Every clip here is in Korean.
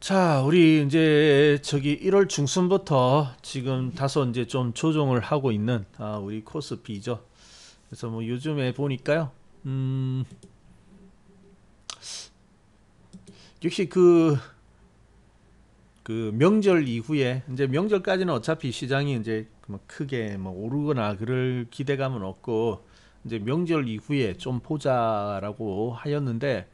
자, 우리 이제 저기 1월 중순부터 지금 다소 이제 좀 조정을 하고 있는 우리 코스피죠. 그래서 뭐 요즘에 보니까요. 역시 그 명절 이후에 이제 명절까지는 어차피 시장이 이제 뭐 크게 뭐 오르거나 그럴 기대감은 없고 이제 명절 이후에 좀 보자라고 하였는데,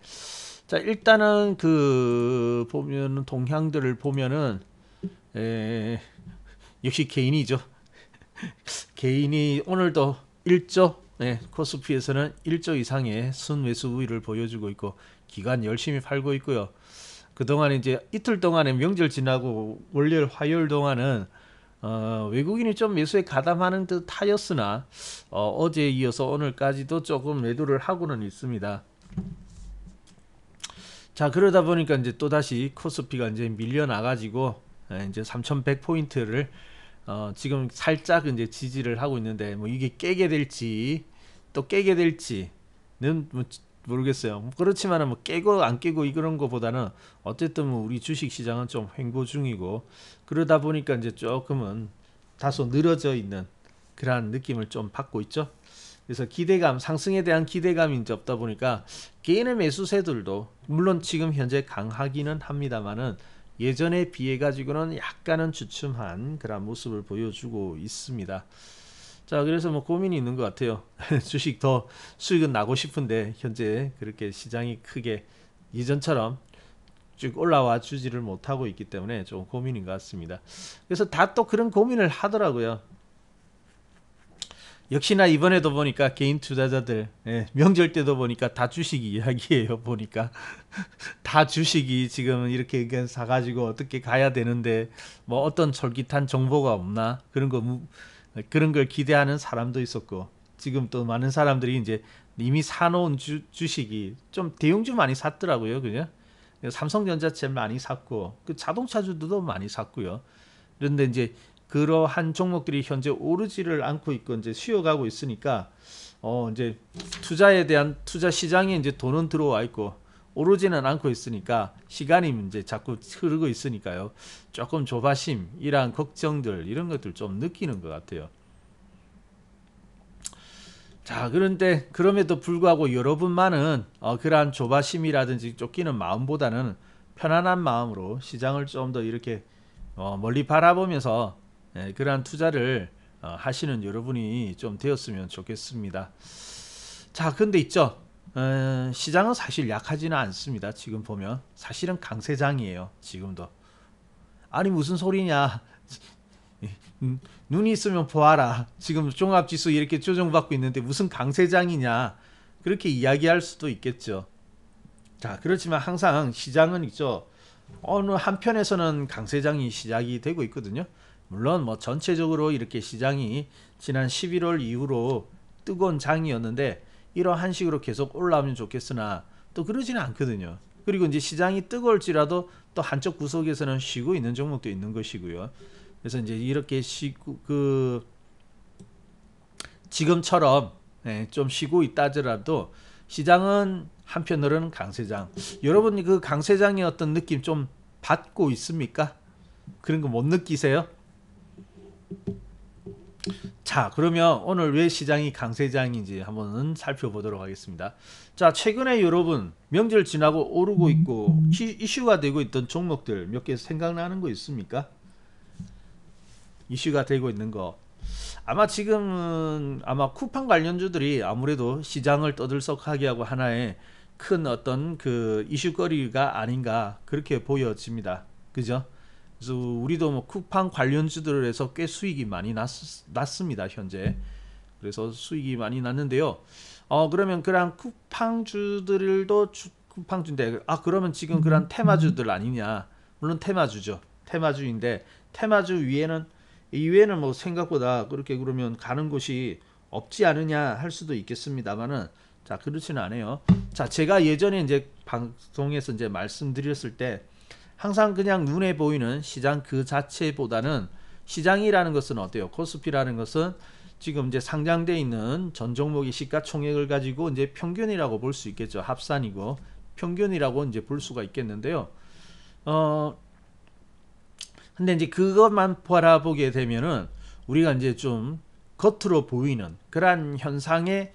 자, 일단은 그 보면은 동향들을 보면은 에, 역시 개인이죠. 개인이 오늘도 1조, 코스피에서는 1조 이상의 순매수 우위를 보여주고 있고 기관 열심히 팔고 있고요. 그동안 이제 이틀 동안에 명절 지나고 월요일 화요일 동안은 외국인이 좀 매수에 가담하는 듯 하였으나 어제에 이어서 오늘까지도 조금 매도를 하고는 있습니다. 자, 그러다 보니까 이제 또다시 코스피가 이제 밀려나가지고 이제 3100포인트를 지금 살짝 이제 지지를 하고 있는데, 뭐 이게 깨게 될지 또 깨게 될지는 뭐 모르겠어요. 뭐 그렇지만은 뭐 깨고 안 깨고 이런 거보다는 어쨌든 뭐 우리 주식 시장은 좀 횡보 중이고, 그러다 보니까 이제 조금은 다소 늘어져 있는 그러한 느낌을 좀 받고 있죠. 그래서 기대감, 상승에 대한 기대감이 이제 없다 보니까 개인의 매수세들도 물론 지금 현재 강하기는 합니다만은 예전에 비해 가지고는 약간은 주춤한 그런 모습을 보여주고 있습니다. 자, 그래서 뭐 고민이 있는 것 같아요. 주식 더 수익은 나고 싶은데 현재 그렇게 시장이 크게 예전처럼 쭉 올라와 주지를 못하고 있기 때문에 좀 고민인 것 같습니다. 그래서 다 또 그런 고민을 하더라고요. 역시나 이번에도 보니까 개인 투자자들, 명절 때도 보니까 다 주식 이야기예요. 보니까 다 주식이 지금 이렇게 사가지고 어떻게 가야 되는데 뭐 어떤 솔깃한 정보가 없나, 그런 걸 기대하는 사람도 있었고, 지금 또 많은 사람들이 이제 이미 사놓은 주식이 좀 대형주 많이 샀더라고요. 그죠? 삼성전자 제일 많이 샀고 그 자동차주도 많이 샀고요. 그런데 이제 그러한 종목들이 현재 오르지를 않고 있고 이제 쉬어가고 있으니까 이제 투자에 대한 투자 시장에 이제 돈은 들어와 있고 오르지는 않고 있으니까 시간이 이제 자꾸 흐르고 있으니까요. 조금 조바심, 이러한 걱정들 이런 것들 좀 느끼는 것 같아요. 자, 그런데 그럼에도 불구하고 여러분만은 그러한 조바심이라든지 쫓기는 마음보다는 편안한 마음으로 시장을 좀 더 이렇게 멀리 바라보면서 그러한 투자를 하시는 여러분이 좀 되었으면 좋겠습니다. 자, 근데 있죠. 시장은 사실 약하지는 않습니다. 지금 보면 사실은 강세장이에요. 지금도. 아니 무슨 소리냐. 눈이 있으면 보아라. 지금 종합지수 이렇게 조정받고 있는데 무슨 강세장이냐. 그렇게 이야기할 수도 있겠죠. 자, 그렇지만 항상 시장은 있죠. 어느 한편에서는 강세장이 시작이 되고 있거든요. 물론 뭐 전체적으로 이렇게 시장이 지난 11월 이후로 뜨거운 장이었는데 이러한 식으로 계속 올라오면 좋겠으나 또 그러지는 않거든요. 그리고 이제 시장이 뜨거울지라도 또 한쪽 구석에서는 쉬고 있는 종목도 있는 것이고요. 그래서 이제 이렇게 지금처럼 좀 쉬고 있다더라도 시장은 한편으로는 강세장. 여러분 그 강세장의 어떤 느낌 좀 받고 있습니까? 그런 거 못 느끼세요? 자, 그러면 오늘 왜 시장이 강세장인지 한번 살펴보도록 하겠습니다. 자, 최근에 여러분 명절 지나고 오르고 있고 이슈가 되고 있던 종목들 몇 개 생각나는 거 있습니까? 이슈가 되고 있는 거. 아마 지금은 아마 쿠팡 관련주들이 아무래도 시장을 떠들썩하게 하고 하나의 큰 어떤 그 이슈거리가 아닌가 그렇게 보여집니다. 그죠? 그래서 우리도 뭐 쿠팡 관련주들에서 꽤 수익이 많이 났습니다. 현재. 그래서 수익이 많이 났는데요. 그러면 그런 쿠팡주들도 쿠팡주인데 그러면 지금 그런 테마주들 아니냐? 물론 테마주죠. 테마주인데 테마주 위에는 이외에는 뭐 생각보다 그렇게 그러면 가는 곳이 없지 않으냐 할 수도 있겠습니다만은 자, 그렇지는 않아요. 자, 제가 예전에 이제 방송에서 이제 말씀드렸을 때 항상 그냥 눈에 보이는 시장 그 자체보다는 시장이라는 것은 어때요? 코스피라는 것은 지금 이제 상장돼 있는 전 종목의 시가총액을 가지고 이제 평균이라고 볼 수 있겠죠. 합산이고 평균이라고 이제 볼 수가 있겠는데요. 근데 이제 그것만 바라보게 되면은 우리가 이제 좀 겉으로 보이는 그러한 현상에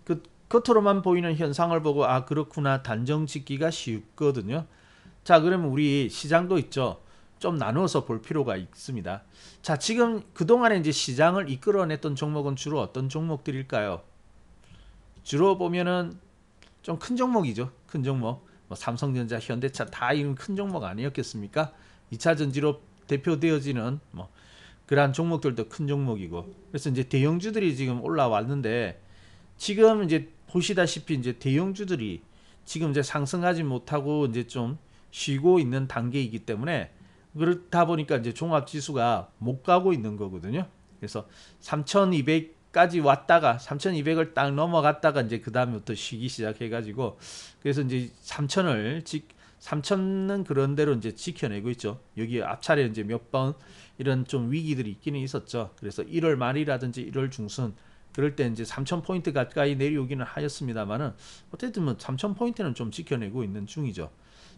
그 겉으로만 보이는 현상을 보고 아 그렇구나 단정 짓기가 쉽거든요. 자 그러면 우리 시장도 있죠. 좀 나누어서 볼 필요가 있습니다. 자 지금 그동안에 이제 시장을 이끌어냈던 종목은 주로 어떤 종목들일까요? 주로 보면은 좀 큰 종목이죠. 큰 종목. 뭐 삼성전자, 현대차 다 이런 큰 종목 아니었겠습니까? 2차 전지로 대표되어지는 뭐 그러한 종목들도 큰 종목이고. 그래서 이제 대형주들이 지금 올라왔는데 지금 이제 보시다시피 이제 대형주들이 지금 이제 상승하지 못하고 이제 좀 쉬고 있는 단계이기 때문에 그렇다 보니까 이제 종합 지수가 못 가고 있는 거거든요. 그래서 3,200까지 왔다가 3,200을 딱 넘어갔다가 이제 그 다음부터 쉬기 시작해가지고 그래서 이제 3,000은 그런 대로 이제 지켜내고 있죠. 여기 앞차례 이제 몇 번 이런 좀 위기들이 있기는 있었죠. 그래서 1월 말이라든지 1월 중순 그럴 때 이제 3,000포인트 가까이 내려오기는 하였습니다만은 어쨌든 뭐 3,000포인트는 좀 지켜내고 있는 중이죠.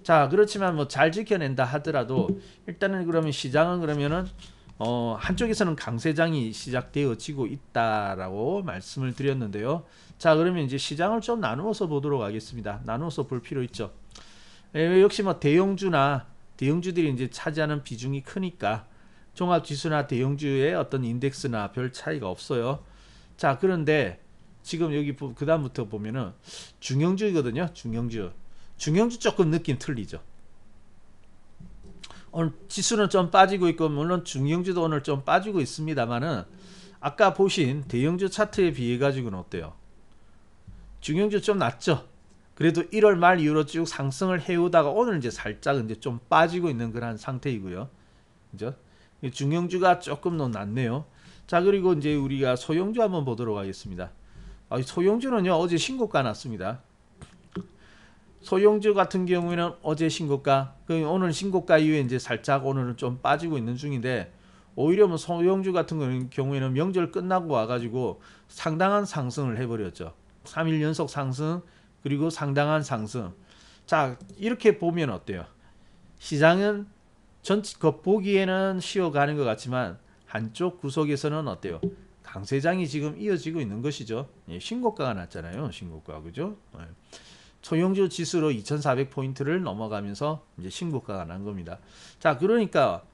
자 그렇지만 뭐 잘 지켜낸다 하더라도 일단은 그러면 시장은 그러면은 한쪽에서는 강세장이 시작되어지고 있다라고 말씀을 드렸는데요. 자 그러면 이제 시장을 좀 나누어서 보도록 하겠습니다. 나누어서 볼 필요 있죠. 역시 뭐 대형주들이 이제 차지하는 비중이 크니까 종합지수나 대형주의 어떤 인덱스나 별 차이가 없어요. 자 그런데 지금 여기 그 다음부터 보면은 중형주이거든요. 중형주 조금 느낌 틀리죠. 오늘 지수는 좀 빠지고 있고 물론 중형주도 오늘 좀 빠지고 있습니다만은 아까 보신 대형주 차트에 비해 가지고는 어때요? 중형주 좀 낮죠. 그래도 1월 말 이후로 쭉 상승을 해오다가 오늘 이제 살짝 이제 좀 빠지고 있는 그런 상태이고요. 그죠? 중형주가 조금 더 낮네요. 자 그리고 이제 우리가 소형주 한번 보도록 하겠습니다. 소형주는요 어제 신고가 났습니다. 소형주 같은 경우에는 어제 신고가, 오늘 신고가 이후에 이제 살짝 오늘은 좀 빠지고 있는 중인데 오히려 뭐 소형주 같은 경우에는 명절 끝나고 와가지고 상당한 상승을 해버렸죠. 3일 연속 상승 그리고 상당한 상승. 자 이렇게 보면 어때요? 시장은 전체 보기에는 쉬어가는 것 같지만 한쪽 구석에서는 어때요? 강세장이 지금 이어지고 있는 것이죠. 신고가가 났잖아요. 신고가 그죠? 소형주 지수로 2,400포인트를 넘어가면서 이제 신고가가 난 겁니다. 자, 그러니까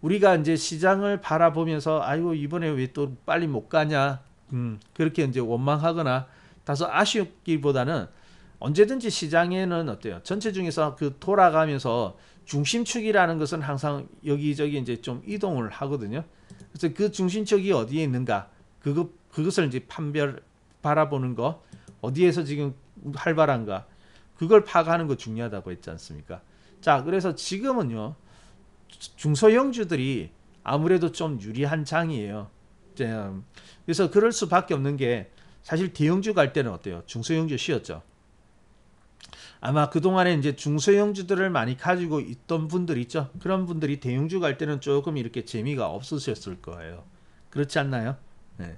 우리가 이제 시장을 바라보면서 아이고 이번에 왜 또 빨리 못 가냐 그렇게 이제 원망하거나 다소 아쉽기보다는 언제든지 시장에는 어때요? 전체 중에서 그 돌아가면서 중심축이라는 것은 항상 여기저기 이제 좀 이동을 하거든요. 그래서 그 중심축이 어디에 있는가 그것을 이제 바라보는 거. 어디에서 지금 활발한가 그걸 파악하는 거 중요하다고 했지 않습니까? 자 그래서 지금은요 중소형주들이 아무래도 좀 유리한 장이에요. 그래서 그럴 수밖에 없는 게 사실 대형주 갈 때는 어때요? 중소형주 쉬었죠. 아마 그동안에 이제 중소형주들을 많이 가지고 있던 분들 있죠. 그런 분들이 대형주 갈 때는 조금 이렇게 재미가 없으셨을 거예요. 그렇지 않나요? 네.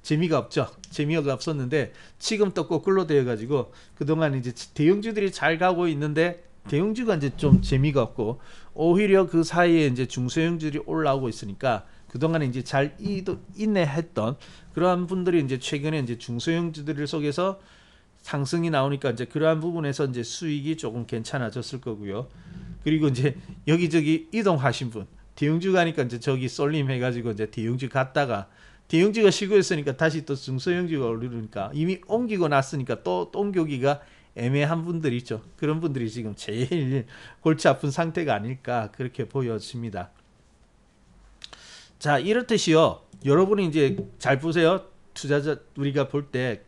재미가 없죠. 재미가 없었는데 지금 또 거꾸로 되어 가지고 그동안 이제 대형주들이 잘 가고 있는데 대형주가 이제 좀 재미가 없고 오히려 그 사이에 이제 중소형주들이 올라오고 있으니까 그동안에 이제 잘 인내했던 그러한 분들이 이제 최근에 이제 중소형주들 속에서 상승이 나오니까 이제 그러한 부분에서 이제 수익이 조금 괜찮아졌을 거고요. 그리고 이제 여기저기 이동하신 분 대형주 가니까 이제 저기 쏠림 해가지고 이제 대형주 갔다가 대형주가 쉬고 있으니까 다시 또 중소형주가 오르니까 이미 옮기고 났으니까 또 옮기기가 애매한 분들이 있죠. 그런 분들이 지금 제일 골치 아픈 상태가 아닐까 그렇게 보여집니다. 자 이렇듯이요. 여러분이 이제 잘 보세요. 투자자 우리가 볼 때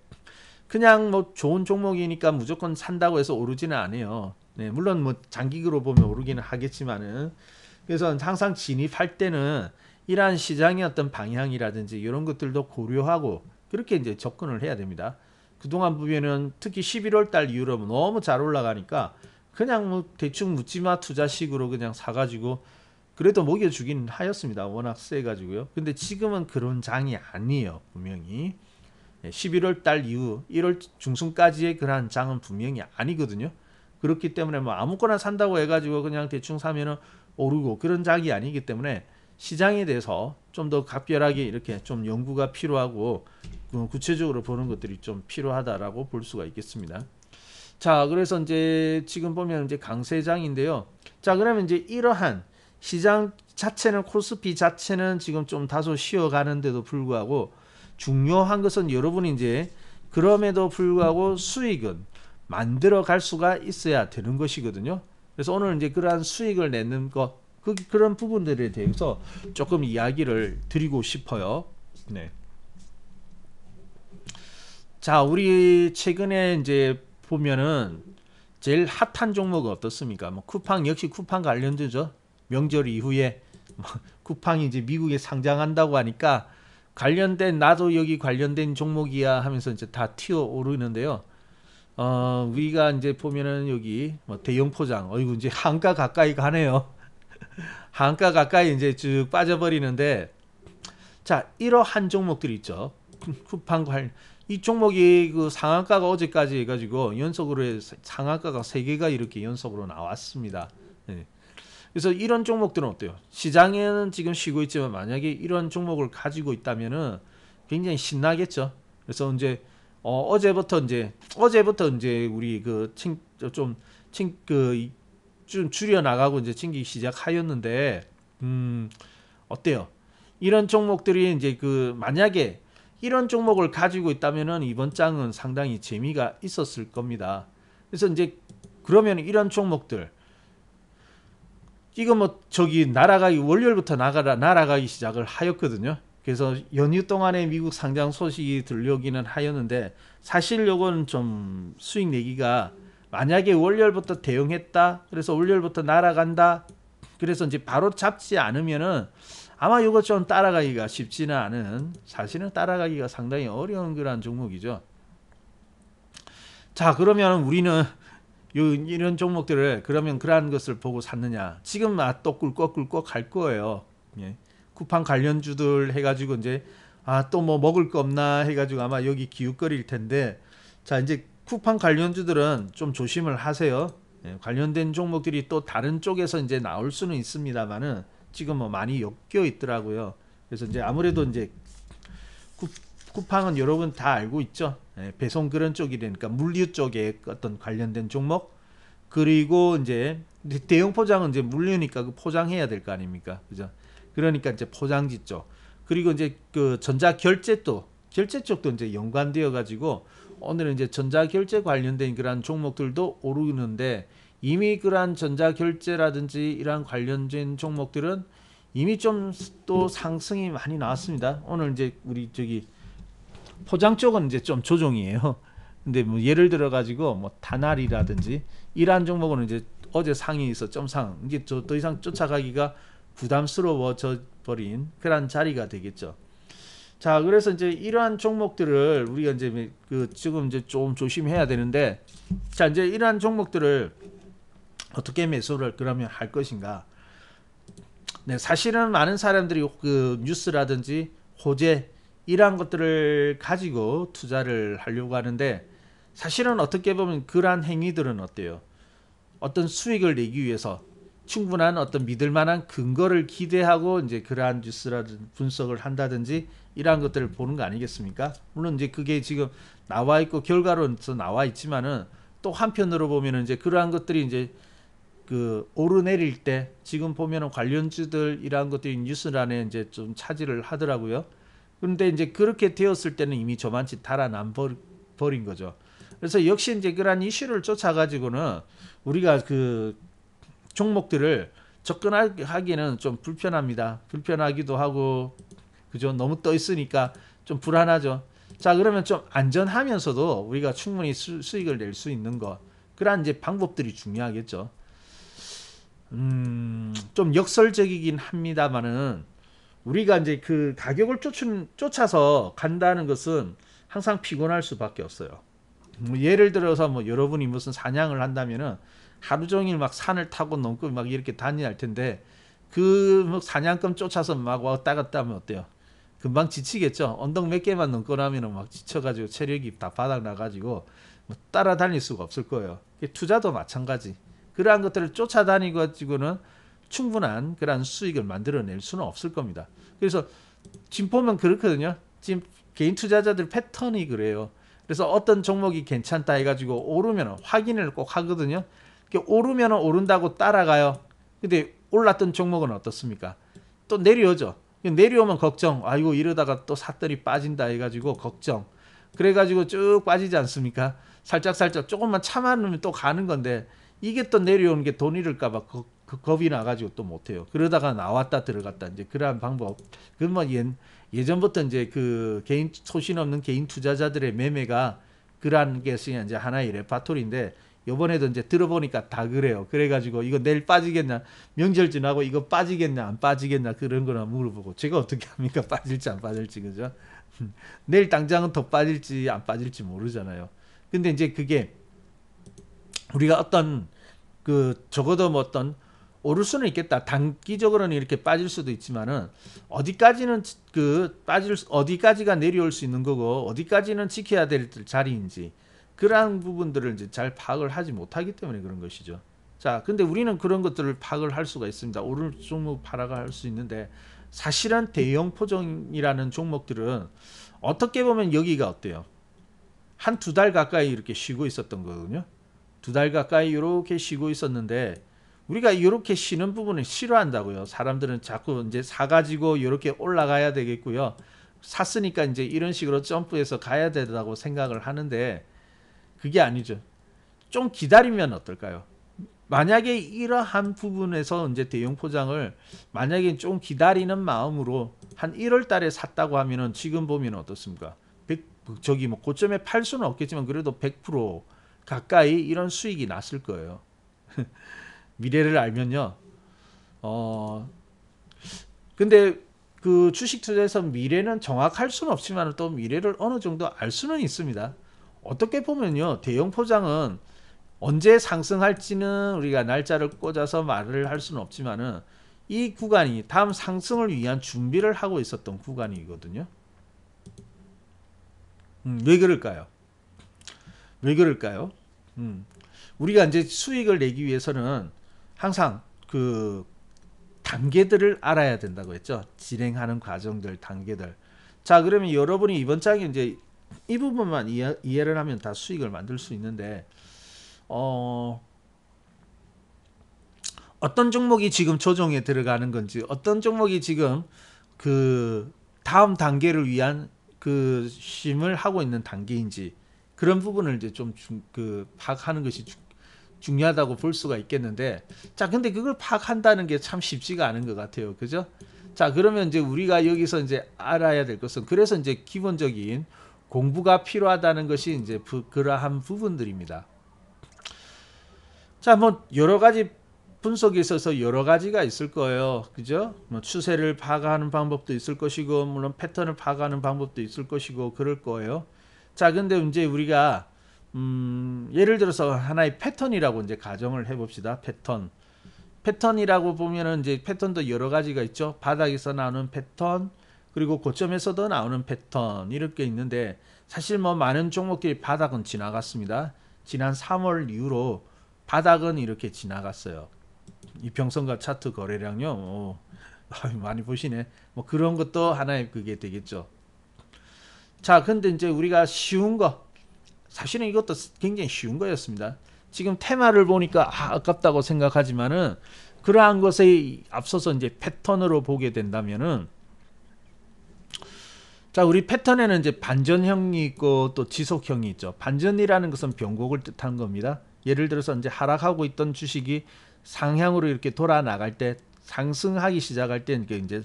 그냥 뭐 좋은 종목이니까 무조건 산다고 해서 오르지는 않아요. 네, 물론 뭐 장기적으로 보면 오르기는 하겠지만은 그래서 항상 진입할 때는 이러한 시장의 어떤 방향이라든지 이런 것들도 고려하고 그렇게 이제 접근을 해야 됩니다. 그동안 보면은 특히 11월 달 이후로 너무 잘 올라가니까 그냥 뭐 대충 묻지마 투자식으로 그냥 사가지고 그래도 먹여주긴 하였습니다. 워낙 세가지고요. 근데 지금은 그런 장이 아니에요. 분명히. 11월 달 이후 1월 중순까지의 그러한 장은 분명히 아니거든요. 그렇기 때문에 뭐 아무거나 산다고 해가지고 그냥 대충 사면은 오르고 그런 장이 아니기 때문에 시장에 대해서 좀 더 각별하게 이렇게 좀 연구가 필요하고 구체적으로 보는 것들이 좀 필요하다라고 볼 수가 있겠습니다. 자, 그래서 이제 지금 보면 이제 강세장인데요. 자, 그러면 이제 이러한 시장 자체는 코스피 자체는 지금 좀 다소 쉬어가는데도 불구하고 중요한 것은 여러분이 이제 그럼에도 불구하고 수익은 만들어 갈 수가 있어야 되는 것이거든요. 그래서 오늘 이제 그러한 수익을 내는 것 그런 부분들에 대해서 조금 이야기를 드리고 싶어요. 네. 자, 우리 최근에 이제 보면은 제일 핫한 종목은 어떻습니까? 뭐 쿠팡 역시 쿠팡 관련주죠. 명절 이후에 뭐 쿠팡이 이제 미국에 상장한다고 하니까 관련된 나도 여기 관련된 종목이야 하면서 이제 다 튀어 오르는데요. 우리가 이제 보면은 여기 뭐 대형 포장, 어이구 이제 한가 가까이 가네요. 한가 가까이 이제 쭉 빠져버리는데, 자, 이러한 종목들이 있죠. 쿠팡 관, 이 종목이 그 상한가가 어제까지 해가지고 연속으로 상한가가 3개가 이렇게 연속으로 나왔습니다. 네. 그래서 이런 종목들은 어때요? 시장에는 지금 쉬고 있지만 만약에 이런 종목을 가지고 있다면은 굉장히 신나겠죠. 그래서 이제 어제부터 이제 우리 좀 줄여 나가고 이제 챙기기 시작하였는데 어때요? 이런 종목들이 이제 만약에 이런 종목을 가지고 있다면은 이번 장은 상당히 재미가 있었을 겁니다. 그래서 이제 그러면 이런 종목들 이거 뭐 저기 날아가기 월요일부터 날아가기 시작을 하였거든요. 그래서 연휴 동안에 미국 상장 소식이 들려오기는 하였는데 사실 요건 좀 수익 내기가 만약에 월요일부터 대응했다. 그래서 월요일부터 날아간다. 그래서 이제 바로 잡지 않으면은 아마 이거 좀 따라가기가 쉽지는 않은, 사실은 따라가기가 상당히 어려운 그런 종목이죠. 자, 그러면 우리는 이런 종목들을 그러면 그러한 것을 보고 샀느냐? 지금 또 꿀꺽꿀꺽 갈 거예요. 예. 쿠팡 관련주들 해가지고 이제 또 뭐 먹을 거 없나 해가지고 아마 여기 기웃거릴 텐데, 자, 이제 쿠팡 관련주들은 좀 조심을 하세요. 예. 관련된 종목들이 또 다른 쪽에서 이제 나올 수는 있습니다만은 지금 뭐 많이 엮여 있더라고요. 그래서 이제 아무래도 이제 쿠팡은 여러분 다 알고 있죠. 예, 배송 그런 쪽이 되니까 물류 쪽에 어떤 관련된 종목, 그리고 이제 대형 포장은 이제 물류니까 그 포장해야 될 거 아닙니까, 그죠? 그러니까 이제 포장지 쪽, 그리고 이제 그 전자 결제 쪽도 이제 연관되어 가지고 오늘은 이제 전자 결제 관련된 그러한 종목들도 오르는데, 이미 그러한 전자 결제라든지 이러한 관련된 종목들은 이미 좀 또 상승이 많이 나왔습니다. 오늘 이제 우리 저기 포장 쪽은 이제 좀 조정이에요. 근데 뭐 예를 들어 가지고 뭐 다날이라든지 이러한 종목은 이제 어제 상위에서 점상 이제 더 이상 쫓아가기가 부담스러워져 버린 그런 자리가 되겠죠. 자, 그래서 이제 이러한 종목들을 우리가 이제 지금 이제 좀 조심해야 되는데, 자, 이제 이러한 종목들을 어떻게 매수를 그러면 할 것인가? 네, 사실은 많은 사람들이 그 뉴스라든지 호재 이러한 것들을 가지고 투자를 하려고 하는데, 사실은 어떻게 보면 그러한 행위들은 어때요? 어떤 수익을 내기 위해서 충분한 어떤 믿을 만한 근거를 기대하고 이제 그러한 뉴스라든지 분석을 한다든지 이러한 것들을 보는 거 아니겠습니까? 물론 이제 그게 지금 나와 있고 결과로서 나와 있지만은 또 한편으로 보면은 이제 그러한 것들이 이제 오르내릴 때 지금 보면은 관련주들 이러한 것들이 뉴스란에 이제 좀 차지를 하더라고요. 그런데 이제 그렇게 되었을 때는 이미 저만치 달아난 버린 거죠. 그래서 역시 이제 그러한 이슈를 쫓아가지고는 우리가 종목들을 접근하기는 좀 불편합니다. 불편하기도 하고, 그죠? 너무 떠 있으니까 좀 불안하죠. 자, 그러면 좀 안전하면서도 우리가 충분히 수익을 낼 수 있는 것, 그러한 이제 방법들이 중요하겠죠. 좀 역설적이긴 합니다만은 우리가 이제 그 가격을 쫓아서 간다는 것은 항상 피곤할 수밖에 없어요. 뭐 예를 들어서 뭐 여러분이 무슨 사냥을 한다면은 하루 종일 막 산을 타고 넘고 막 이렇게 다녀야 할 텐데 그 뭐 사냥감 쫓아서 막 왔다 갔다 하면 어때요? 금방 지치겠죠. 언덕 몇 개만 넘고 나면은 막 지쳐가지고 체력이 다 바닥 나가지고 뭐 따라다닐 수가 없을 거예요. 투자도 마찬가지. 그러한 것들을 쫓아다니고 가지고는 충분한 그러한 수익을 만들어낼 수는 없을 겁니다. 그래서 지금 보면 그렇거든요. 지금 개인 투자자들 패턴이 그래요. 그래서 어떤 종목이 괜찮다 해가지고 오르면 확인을 꼭 하거든요. 오르면 오른다고 따라가요. 근데 올랐던 종목은 어떻습니까? 또 내려오죠. 내려오면 걱정. 아이고 이러다가 또 삿들이 빠진다 해가지고 걱정. 그래가지고 쭉 빠지지 않습니까? 살짝 조금만 참아놓으면 또 가는 건데 이게 또 내려오는 게 돈 잃을까봐 겁이 나가지고 또 못해요. 그러다가 나왔다 들어갔다 이제 그러한 방법. 그 뭐 예전부터 이제 그 개인 소신 없는 개인 투자자들의 매매가 그러한 게 이제 하나의 레파토리인데 요번에도 이제 들어보니까 다 그래요. 그래가지고 이거 내일 빠지겠냐, 명절 지나고 이거 빠지겠냐 안 빠지겠냐 그런 거나 물어보고 제가 어떻게 합니까? 빠질지 안 빠질지. 그죠? 내일 당장은 더 빠질지 안 빠질지 모르잖아요. 근데 이제 그게 우리가 어떤 그 적어도 뭐 어떤 오를 수는 있겠다. 단기적으로는 이렇게 빠질 수도 있지만은 어디까지는 그 빠질 어디까지가 내려올 수 있는 거고 어디까지는 지켜야 될 자리인지 그러한 부분들을 이제 잘 파악을 하지 못하기 때문에 그런 것이죠. 자, 근데 우리는 그런 것들을 파악을 할 수가 있습니다. 오를 종목 파악할 수 있는데 사실은 대형 포정이라는 종목들은 어떻게 보면 여기가 어때요? 한 두 달 가까이 이렇게 쉬고 있었던 거거든요. 두 달 가까이 이렇게 쉬고 있었는데 우리가 이렇게 쉬는 부분을 싫어한다고요. 사람들은 자꾸 이제 사가지고 이렇게 올라가야 되겠고요. 샀으니까 이제 이런 식으로 점프해서 가야 된다고 생각을 하는데 그게 아니죠. 좀 기다리면 어떨까요? 만약에 이러한 부분에서 이제 대형 포장을 만약에 좀 기다리는 마음으로 한 1월 달에 샀다고 하면은 지금 보면 어떻습니까? 저기 뭐 고점에 팔 수는 없겠지만 그래도 100% 가까이 이런 수익이 났을 거예요. 미래를 알면요. 근데 그 주식 투자에서 미래는 정확할 수는 없지만 또 미래를 어느 정도 알 수는 있습니다. 어떻게 보면요. 대형 포장은 언제 상승할지는 우리가 날짜를 꽂아서 말을 할 수는 없지만은 이 구간이 다음 상승을 위한 준비를 하고 있었던 구간이거든요. 왜 그럴까요? 왜 그럴까요? 우리가 이제 수익을 내기 위해서는 항상 그 단계들을 알아야 된다고 했죠. 진행하는 과정들, 단계들. 자, 그러면 여러분이 이번 장에 이제 이 부분만 이해를 하면 다 수익을 만들 수 있는데, 어떤 종목이 지금 조정에 들어가는 건지, 어떤 종목이 지금 그 다음 단계를 위한 그 심을 하고 있는 단계인지 그런 부분을 이제 좀 그 파악하는 것이 중요하다고 볼 수가 있겠는데, 자, 근데 그걸 파악한다는 게 참 쉽지가 않은 것 같아요. 그죠? 자, 그러면 이제 우리가 여기서 이제 알아야 될 것은 그래서 이제 기본적인 공부가 필요하다는 것이 이제 그러한 부분들입니다. 자, 뭐 여러 가지 분석에 있어서 여러 가지가 있을 거예요. 그죠? 뭐 추세를 파악하는 방법도 있을 것이고 물론 패턴을 파악하는 방법도 있을 것이고 그럴 거예요. 자, 근데 이제 우리가 예를 들어서 하나의 패턴이라고 이제 가정을 해봅시다. 패턴이라고 보면은 이제 패턴도 여러 가지가 있죠. 바닥에서 나오는 패턴, 그리고 고점에서도 나오는 패턴 이렇게 있는데 사실 뭐 많은 종목들이 바닥은 지나갔습니다. 지난 3월 이후로 바닥은 이렇게 지나갔어요. 이평선과 차트 거래량요. 많이 보시네. 뭐 그런 것도 하나의 그게 되겠죠. 자, 근데 이제 우리가 쉬운 거 사실은 이것도 굉장히 쉬운 거였습니다. 지금 테마를 보니까 아깝다고 생각하지만은 그러한 것에 앞서서 이제 패턴으로 보게 된다면은 자, 우리 패턴에는 이제 반전형이 있고 또 지속형이 있죠. 반전이라는 것은 변곡을 뜻하는 겁니다. 예를 들어서 이제 하락하고 있던 주식이 상향으로 이렇게 돌아 나갈 때 상승하기 시작할 때 이제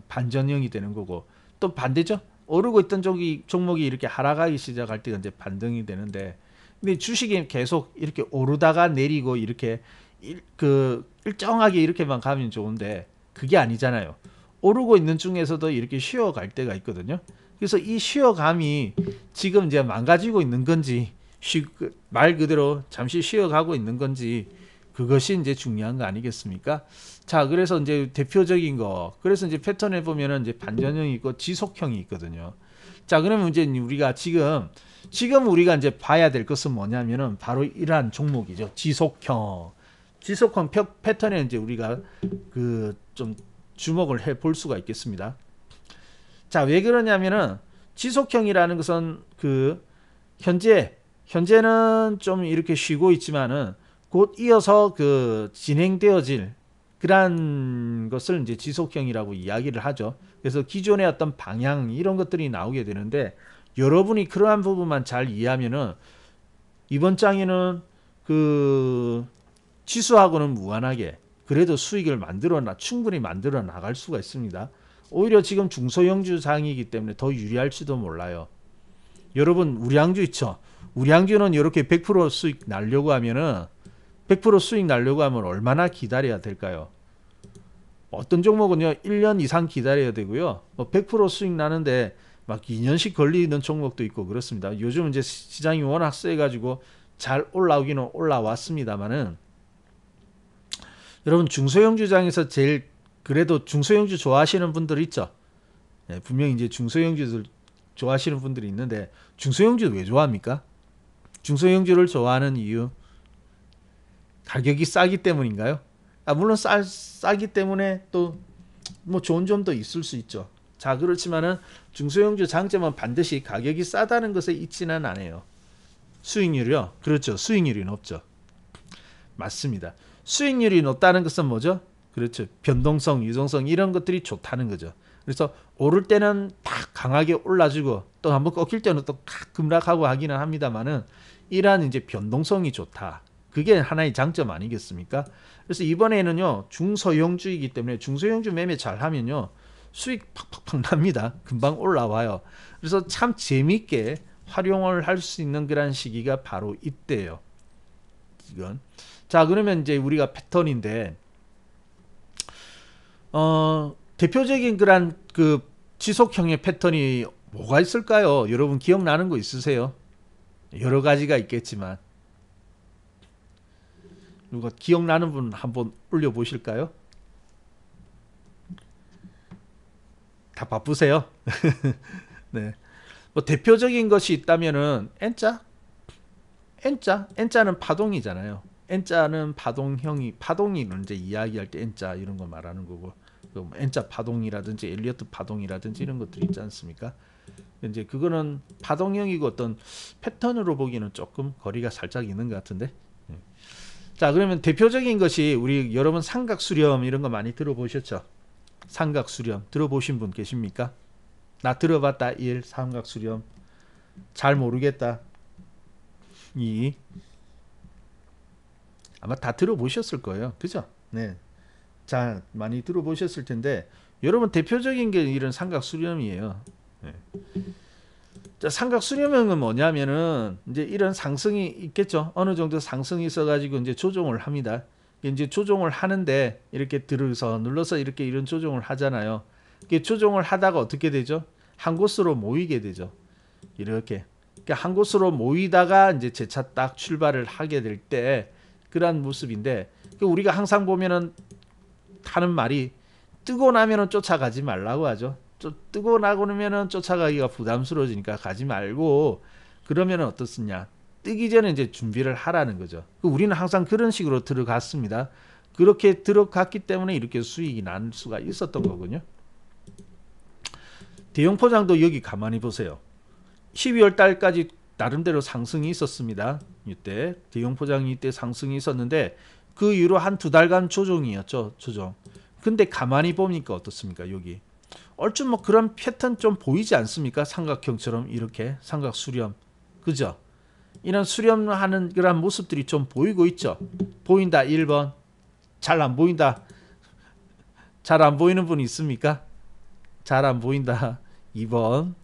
반전형이 되는 거고 또 반대죠. 오르고 있던 종목이 이렇게 하락하기 시작할 때가 이제 반등이 되는데 근데 주식이 계속 이렇게 오르다가 내리고 이렇게 일정하게 이렇게만 가면 좋은데 그게 아니잖아요. 오르고 있는 중에서도 이렇게 쉬어갈 때가 있거든요. 그래서 이 쉬어감이 지금 이제 망가지고 있는 건지 말 그대로 잠시 쉬어가고 있는 건지 그것이 이제 중요한 거 아니겠습니까? 자, 그래서 이제 대표적인 거, 그래서 이제 패턴에 보면은 이제 반전형이 있고 지속형이 있거든요. 자, 그러면 이제 우리가 지금 우리가 이제 봐야 될 것은 뭐냐면은 바로 이러한 종목이죠. 지속형 패턴에 이제 우리가 그 좀 주목을 해 볼 수가 있겠습니다. 자, 왜 그러냐면은 지속형이라는 것은 그 현재는 좀 이렇게 쉬고 있지만은 곧 이어서 그 진행되어질 그러한 것을 이제 지속형이라고 이야기를 하죠. 그래서 기존의 어떤 방향 이런 것들이 나오게 되는데, 여러분이 그러한 부분만 잘 이해하면은 이번 장에는 그 지수하고는 무관하게 그래도 수익을 충분히 만들어 나갈 수가 있습니다. 오히려 지금 중소형주 장이기 때문에 더 유리할지도 몰라요. 여러분 우량주 있죠? 우량주는 이렇게 100% 수익 날려고 하면은 100% 수익 날려고 하면 얼마나 기다려야 될까요? 어떤 종목은요 1년 이상 기다려야 되고요. 100% 수익 나는데 막 2년씩 걸리는 종목도 있고 그렇습니다. 요즘 이제 시장이 워낙 세가지고 잘 올라오기는 올라왔습니다만은, 여러분 중소형주장에서 제일 그래도 중소형주 좋아하시는 분들 있죠. 네, 분명히 이제 중소형주들 좋아하시는 분들이 있는데, 중소형주 왜 좋아합니까? 중소형주를 좋아하는 이유, 가격이 싸기 때문인가요? 물론 싸기 때문에 또 뭐 좋은 점도 있을 수 있죠. 자, 그렇지만은 중소형주 장점은 반드시 가격이 싸다는 것에 있지는 않아요. 수익률이요? 그렇죠. 수익률이 높죠. 맞습니다. 수익률이 높다는 것은 뭐죠? 그렇죠. 변동성, 유동성 이런 것들이 좋다는 거죠. 그래서 오를 때는 딱 강하게 올라주고 또 한번 꺾일 때는 또 급락하고 하기는 합니다만은, 이러한 이제 변동성이 좋다. 그게 하나의 장점 아니겠습니까? 그래서 이번에는요 중소형주이기 때문에 중소형주 매매 잘 하면요 수익 팍팍팍 납니다. 금방 올라와요. 그래서 참 재밌게 활용을 할 수 있는 그런 시기가 바로 이때예요. 이건. 자, 그러면 이제 우리가 패턴인데, 대표적인 그런 그 지속형의 패턴이 뭐가 있을까요? 여러분 기억나는 거 있으세요? 여러 가지가 있겠지만 누가 기억나는 분 한번 올려 보실까요? 다 바쁘세요? 네. 뭐 대표적인 것이 있다면은 N자는 파동이잖아요. N자는 파동이 이제 이야기할 때 N자 이런 거 말하는 거고, N자 파동이라든지 엘리어트 파동이라든지 이런 것들이 있지 않습니까? 이제 그거는 파동형이고 어떤 패턴으로 보기는 조금 거리가 살짝 있는 것 같은데. 자, 그러면 대표적인 것이 우리 여러분 삼각수렴 이런 거 많이 들어보셨죠? 삼각수렴 들어보신 분 계십니까? 나 들어봤다 1 삼각수렴, 잘 모르겠다 2. 아마 다 들어보셨을 거예요. 그죠? 네. 자, 많이 들어보셨을 텐데, 여러분 대표적인 게 이런 삼각수렴이에요. 네. 자, 삼각수렴은 뭐냐면은 이제 이런 상승이 있겠죠. 어느 정도 상승이 있어가지고 이제 조정을 합니다. 이제 조정을 하는데 이렇게 눌러서 이렇게 이런 조정을 하잖아요. 이게 조정을 하다가 어떻게 되죠? 한 곳으로 모이게 되죠. 이렇게. 그러니까 한 곳으로 모이다가 이제 재차 딱 출발을 하게 될 때 그러한 모습인데, 우리가 항상 보면은 하는 말이 뜨고 나면은 쫓아가지 말라고 하죠. 뜨고 나고 나면은 쫓아가기가 부담스러워지니까 가지 말고, 그러면은 어떻습니까? 뜨기 전에 이제 준비를 하라는 거죠. 우리는 항상 그런 식으로 들어갔습니다. 그렇게 들어갔기 때문에 이렇게 수익이 날 수가 있었던 거군요. 대형 포장도 여기 가만히 보세요. 12월 달까지 나름대로 상승이 있었습니다. 이때 대형 포장이 이때 상승이 있었는데 그 이후로 한 두 달간 조정이었죠. 조정. 근데 가만히 보니까 어떻습니까? 여기 얼추 뭐 그런 패턴 좀 보이지 않습니까? 삼각형처럼 이렇게 삼각 수렴, 그죠? 이런 수렴하는 그런 모습들이 좀 보이고 있죠. 보인다 1번. 잘 안 보인다. 잘 안 보이는 분 있습니까? 잘 안 보인다 2번.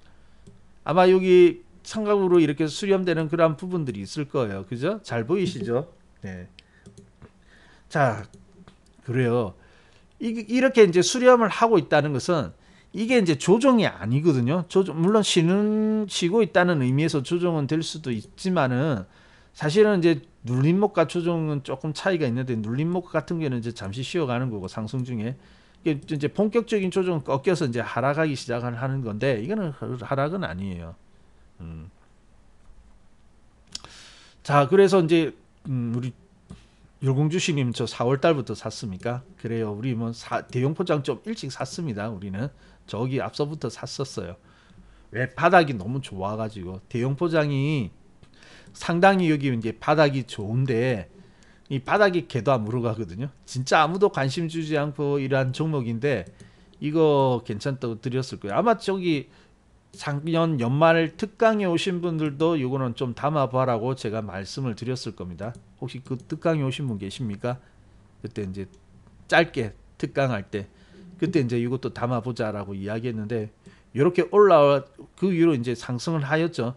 아마 여기 삼각으로 이렇게 수렴되는 그런 부분들이 있을 거예요. 그죠? 잘 보이시죠? 네. 자, 그래요. 이렇게 이제 수렴을 하고 있다는 것은 이게 이제 조정이 아니거든요. 물론 쉬고 있다는 의미에서 조정은 될 수도 있지만은 사실은 이제 눌림목과 조정은 조금 차이가 있는데, 눌림목 같은 경우는 이제 잠시 쉬어가는 거고 상승 중에, 이게 이제 본격적인 조정은 꺾여서 이제 하락하기 시작하는 건데, 이거는 하락은 아니에요. 자, 그래서 이제 우리 율공주씨님, 저 4월 달부터 샀습니까? 그래요. 우리 뭐 대형 포장 좀 일찍 샀습니다. 우리는 저기 앞서부터 샀었어요. 왜? 바닥이 너무 좋아가지고. 대형 포장이 상당히 여기 이제 바닥이 좋은데, 이 바닥이 개도 안 물어가거든요. 진짜 아무도 관심 주지 않고 이러한 종목인데, 이거 괜찮다고 드렸을 거예요. 아마 저기 작년 연말 특강에 오신 분들도 이거는 좀 담아봐라고 제가 말씀을 드렸을 겁니다. 혹시 그 특강에 오신 분 계십니까? 그때 이제 짧게 특강할 때, 그때 이제 이것도 담아보자라고 이야기했는데, 이렇게 올라와 그 이후로 이제 상승을 하였죠.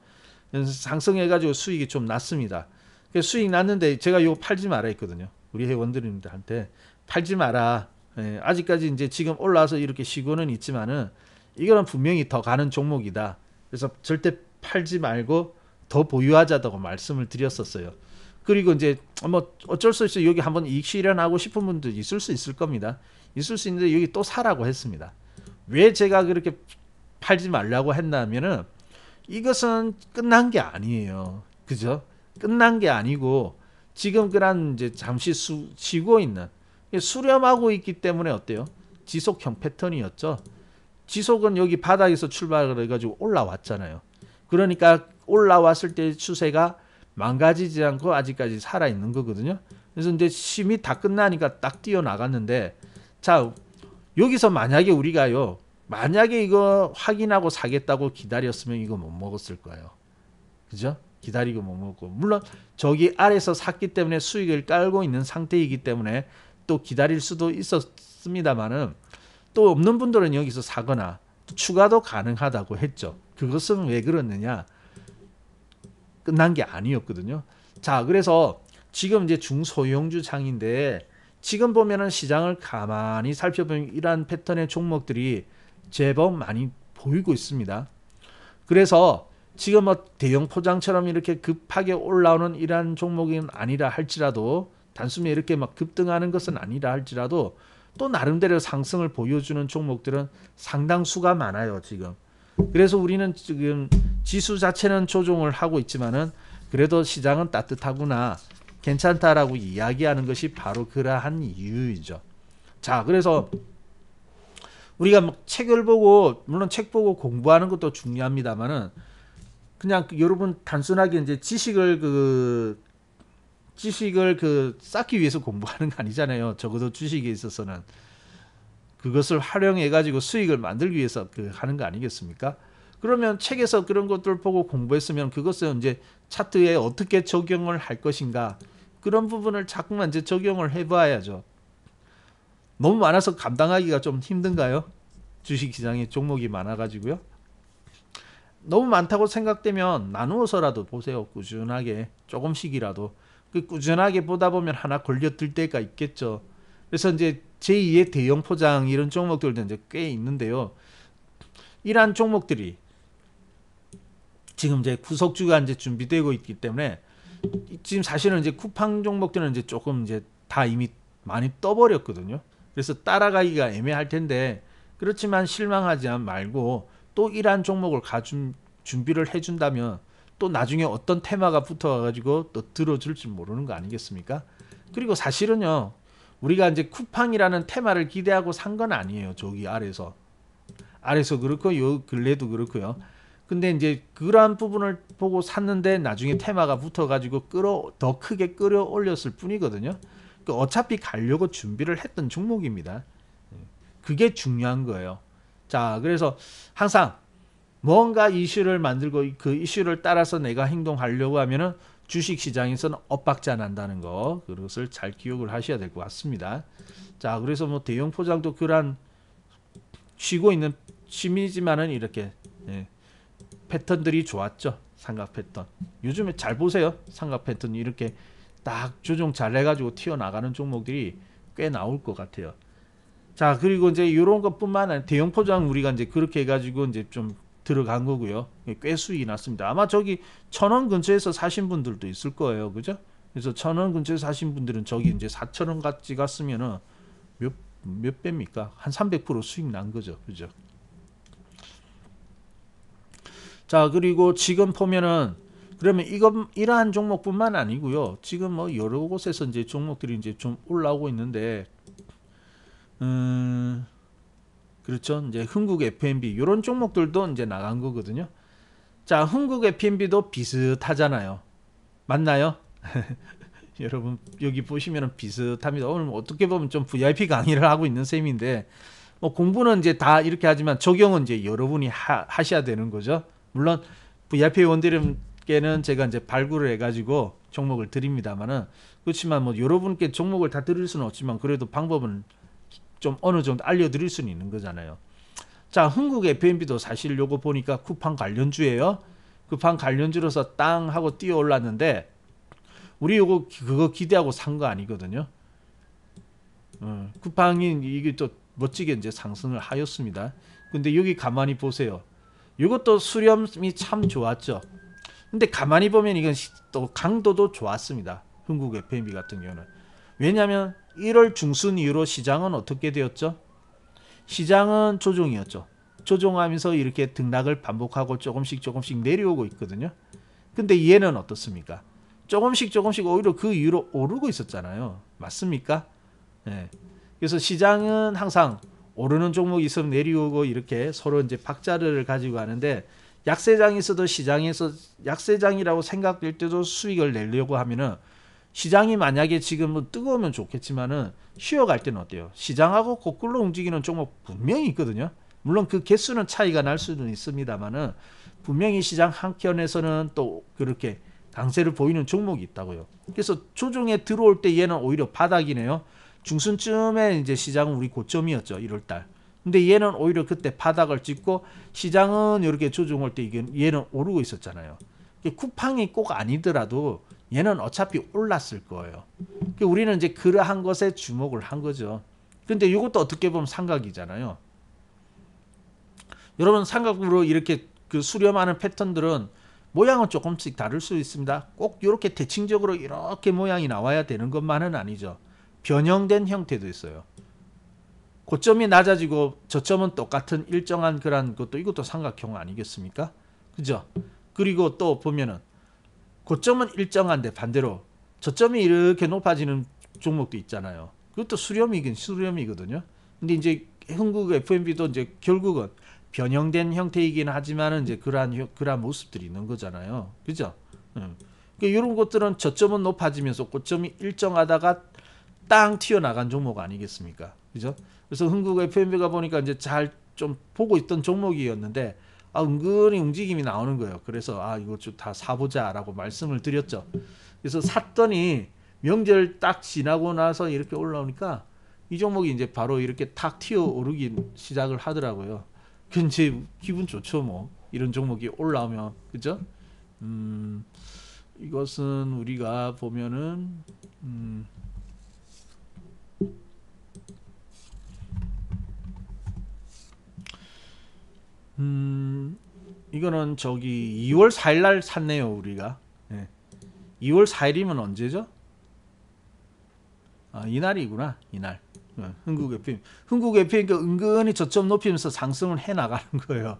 상승해가지고 수익이 좀 났습니다. 수익 났는데 제가 이거 팔지 마라 했거든요. 우리 회원들한테 팔지 마라. 예, 아직까지 이제 지금 올라와서 이렇게 쉬고는 있지만은 이거는 분명히 더 가는 종목이다. 그래서 절대 팔지 말고 더 보유하자고 말씀을 드렸었어요. 그리고 이제 뭐 어쩔 수 없이 여기 한번 이익 실현하고 싶은 분도 있을 수 있을 겁니다. 있을 수 있는데 여기 또 사라고 했습니다. 왜 제가 그렇게 팔지 말라고 했냐면은, 이것은 끝난 게 아니에요. 그죠? 끝난 게 아니고 지금 그런 이제 잠시 쉬고 있는, 수렴하고 있기 때문에 어때요? 지속형 패턴이었죠. 지속은 여기 바닥에서 출발을 해가지고 올라왔잖아요. 그러니까 올라왔을 때 추세가 망가지지 않고 아직까지 살아있는 거거든요. 그래서 이제 심이 다 끝나니까 딱 뛰어나갔는데, 자, 여기서 만약에 우리가요, 만약에 이거 확인하고 사겠다고 기다렸으면 이거 못 먹었을 거예요. 그죠? 기다리고 못 먹고. 물론 저기 아래서 샀기 때문에 수익을 깔고 있는 상태이기 때문에 또 기다릴 수도 있었습니다만은, 또 없는 분들은 여기서 사거나 또 추가도 가능하다고 했죠. 그것은 왜 그러느냐? 끝난 게 아니었거든요. 자, 그래서 지금 이제 중소형주 장인데, 지금 보면은 시장을 가만히 살펴보면 이러한 패턴의 종목들이 제법 많이 보이고 있습니다. 그래서 지금 뭐 대형 포장처럼 이렇게 급하게 올라오는 이러한 종목은 아니라 할지라도, 단숨에 이렇게 막 급등하는 것은 아니라 할지라도, 또 나름대로 상승을 보여주는 종목들은 상당수가 많아요, 지금. 그래서 우리는 지금 지수 자체는 조정을 하고 있지만은 그래도 시장은 따뜻하구나, 괜찮다라고 이야기하는 것이 바로 그러한 이유이죠. 자, 그래서 우리가 뭐 책을 보고, 물론 책 보고 공부하는 것도 중요합니다만은, 그냥 여러분 단순하게 이제 지식을 쌓기 위해서 공부하는 거 아니잖아요. 적어도 주식에 있어서는 그것을 활용해 가지고 수익을 만들기 위해서 하는 거 아니겠습니까? 그러면 책에서 그런 것들 보고 공부했으면 그것을 이제 차트에 어떻게 적용을 할 것인가, 그런 부분을 자꾸만 이제 적용을 해봐야죠. 너무 많아서 감당하기가 좀 힘든가요? 주식시장에 종목이 많아가지고요. 너무 많다고 생각되면 나누어서라도 보세요. 꾸준하게 조금씩이라도. 그 꾸준하게 보다 보면 하나 걸려들 때가 있겠죠. 그래서 이제 제2의 대형 포장 이런 종목들도 이제 꽤 있는데요. 이러한 종목들이 지금 이제 구석주가 이제 준비되고 있기 때문에, 지금 사실은 이제 쿠팡 종목들은 이제 조금 이제 다 이미 많이 떠버렸거든요. 그래서 따라가기가 애매할 텐데, 그렇지만 실망하지 말고 또 이러한 종목을 준비를 해준다면 또 나중에 어떤 테마가 붙어가지고 또 들어줄지 모르는 거 아니겠습니까? 그리고 사실은요, 우리가 이제 쿠팡이라는 테마를 기대하고 산 건 아니에요. 저기 아래서 그렇고 요 근래도 그렇고요. 근데 이제 그러한 부분을 보고 샀는데 나중에 테마가 붙어가지고 더 크게 끌어올렸을 뿐이거든요. 그러니까 어차피 가려고 준비를 했던 종목입니다. 그게 중요한 거예요. 자, 그래서 항상 뭔가 이슈를 만들고 그 이슈를 따라서 내가 행동하려고 하면은 주식시장에서는 엇박자 난다는 거, 그것을 잘 기억을 하셔야 될 것 같습니다. 자, 그래서 뭐 대형 포장도 그러한 쉬고 있는 심이지만은 이렇게 패턴들이 좋았죠. 삼각 패턴. 요즘에 잘 보세요. 삼각 패턴이 이렇게 딱 조정 잘 해가지고 튀어나가는 종목들이 꽤 나올 것 같아요. 자, 그리고 이제 이런 것뿐만 아니라 대형 포장 우리가 이제 그렇게 해가지고 이제 좀 들어간 거고요. 꽤 수익이 났습니다. 아마 저기 1,000원 근처에서 사신 분들도 있을 거예요. 그죠? 그래서 1,000원 근처에 사신 분들은 저기 이제 4,000원까지 갔으면은 몇 배입니까? 한 300% 수익 난 거죠. 그죠? 자, 그리고 지금 보면은 그러면 이러한 종목뿐만 아니고요. 지금 뭐 여러 곳에서 이제 종목들이 이제 좀 올라오고 있는데, 그렇죠. 이제 흥국 F&B 이런 종목들도 이제 나간 거거든요. 자, 흥국 F&B도 비슷하잖아요. 맞나요? 여러분 여기 보시면 비슷합니다. 오늘 뭐 어떻게 보면 좀 VIP 강의를 하고 있는 셈인데, 뭐 공부는 이제 다 이렇게 하지만 적용은 이제 여러분이 하셔야 되는 거죠. 물론 VIP 원들에게는 제가 이제 발굴을 해가지고 종목을 드립니다만은, 그렇지만 뭐 여러분께 종목을 다 드릴 수는 없지만 그래도 방법은 좀 어느 정도 알려드릴 수는 있는 거잖아요. 자, 흥국 F&B도 사실 요거 보니까 쿠팡 관련주예요. 쿠팡 관련주로서 땅 하고 뛰어 올랐는데, 우리 요거 그거 기대하고 산 거 아니거든요. 쿠팡이 이게 또 멋지게 이제 상승을 하였습니다. 근데 여기 가만히 보세요. 이것도 수렴이 참 좋았죠. 근데 가만히 보면 이건 또 강도도 좋았습니다. 흥국 F&B 같은 경우는. 왜냐하면 1월 중순 이후로 시장은 어떻게 되었죠? 시장은 조정이었죠. 조정하면서 이렇게 등락을 반복하고 조금씩 내려오고 있거든요. 근데 얘는 어떻습니까? 조금씩 오히려 그 이후로 오르고 있었잖아요. 맞습니까? 네. 그래서 시장은 항상 오르는 종목이 있으면 내려오고 이렇게 서로 이제 박자를 가지고 하는데, 약세장이 있어도 시장에서 약세장이라고 생각될 때도 수익을 내려고 하면은, 시장이 만약에 지금 뭐 뜨거우면 좋겠지만은 쉬어갈 때는 어때요? 시장하고 거꾸로 움직이는 종목 분명히 있거든요. 물론 그 개수는 차이가 날 수는 있습니다만은 분명히 시장 한켠에서는 또 그렇게 강세를 보이는 종목이 있다고요. 그래서 조정에 들어올 때 얘는 오히려 바닥이네요. 중순쯤에 이제 시장은 우리 고점이었죠. 1월달. 근데 얘는 오히려 그때 바닥을 찍고 시장은 이렇게 조정할 때 얘는 오르고 있었잖아요. 쿠팡이 꼭 아니더라도 얘는 어차피 올랐을 거예요. 우리는 이제 그러한 것에 주목을 한 거죠. 근데 이것도 어떻게 보면 삼각이잖아요. 여러분, 삼각으로 이렇게 그 수렴하는 패턴들은 모양은 조금씩 다를 수 있습니다. 꼭 이렇게 대칭적으로 이렇게 모양이 나와야 되는 것만은 아니죠. 변형된 형태도 있어요. 고점이 낮아지고 저점은 똑같은 일정한 그런 것도, 이것도 삼각형 아니겠습니까? 그죠? 그리고 또 보면은 고점은 일정한데 반대로 저점이 이렇게 높아지는 종목도 있잖아요. 그것도 수렴이긴 수렴이거든요. 근데 이제 흥국 F&B도 이제 결국은 변형된 형태이긴 하지만은 이제 그러한 모습들이 있는 거잖아요. 그죠? 그러니까 이런 것들은 저점은 높아지면서 고점이 일정하다가 땅 튀어나간 종목 아니겠습니까? 그죠? 그래서 흥국 F&B가 보니까 이제 잘 좀 보고 있던 종목이었는데, 은근히 움직임이 나오는 거예요. 그래서 이거 좀 다 사보자라고 말씀을 드렸죠. 그래서 샀더니 명절 딱 지나고 나서 이렇게 올라오니까 이 종목이 이제 바로 이렇게 탁 튀어 오르기 시작을 하더라고요. 근데 기분 좋죠, 뭐 이런 종목이 올라오면. 그죠? 이것은 우리가 보면은 이거는 저기 2월 4일 날 샀네요, 우리가. 네. 2월 4일이면 언제죠? 이날이구나, 이날. 흥국 FM가 은근히 저점 높이면서 상승을 해 나가는 거예요.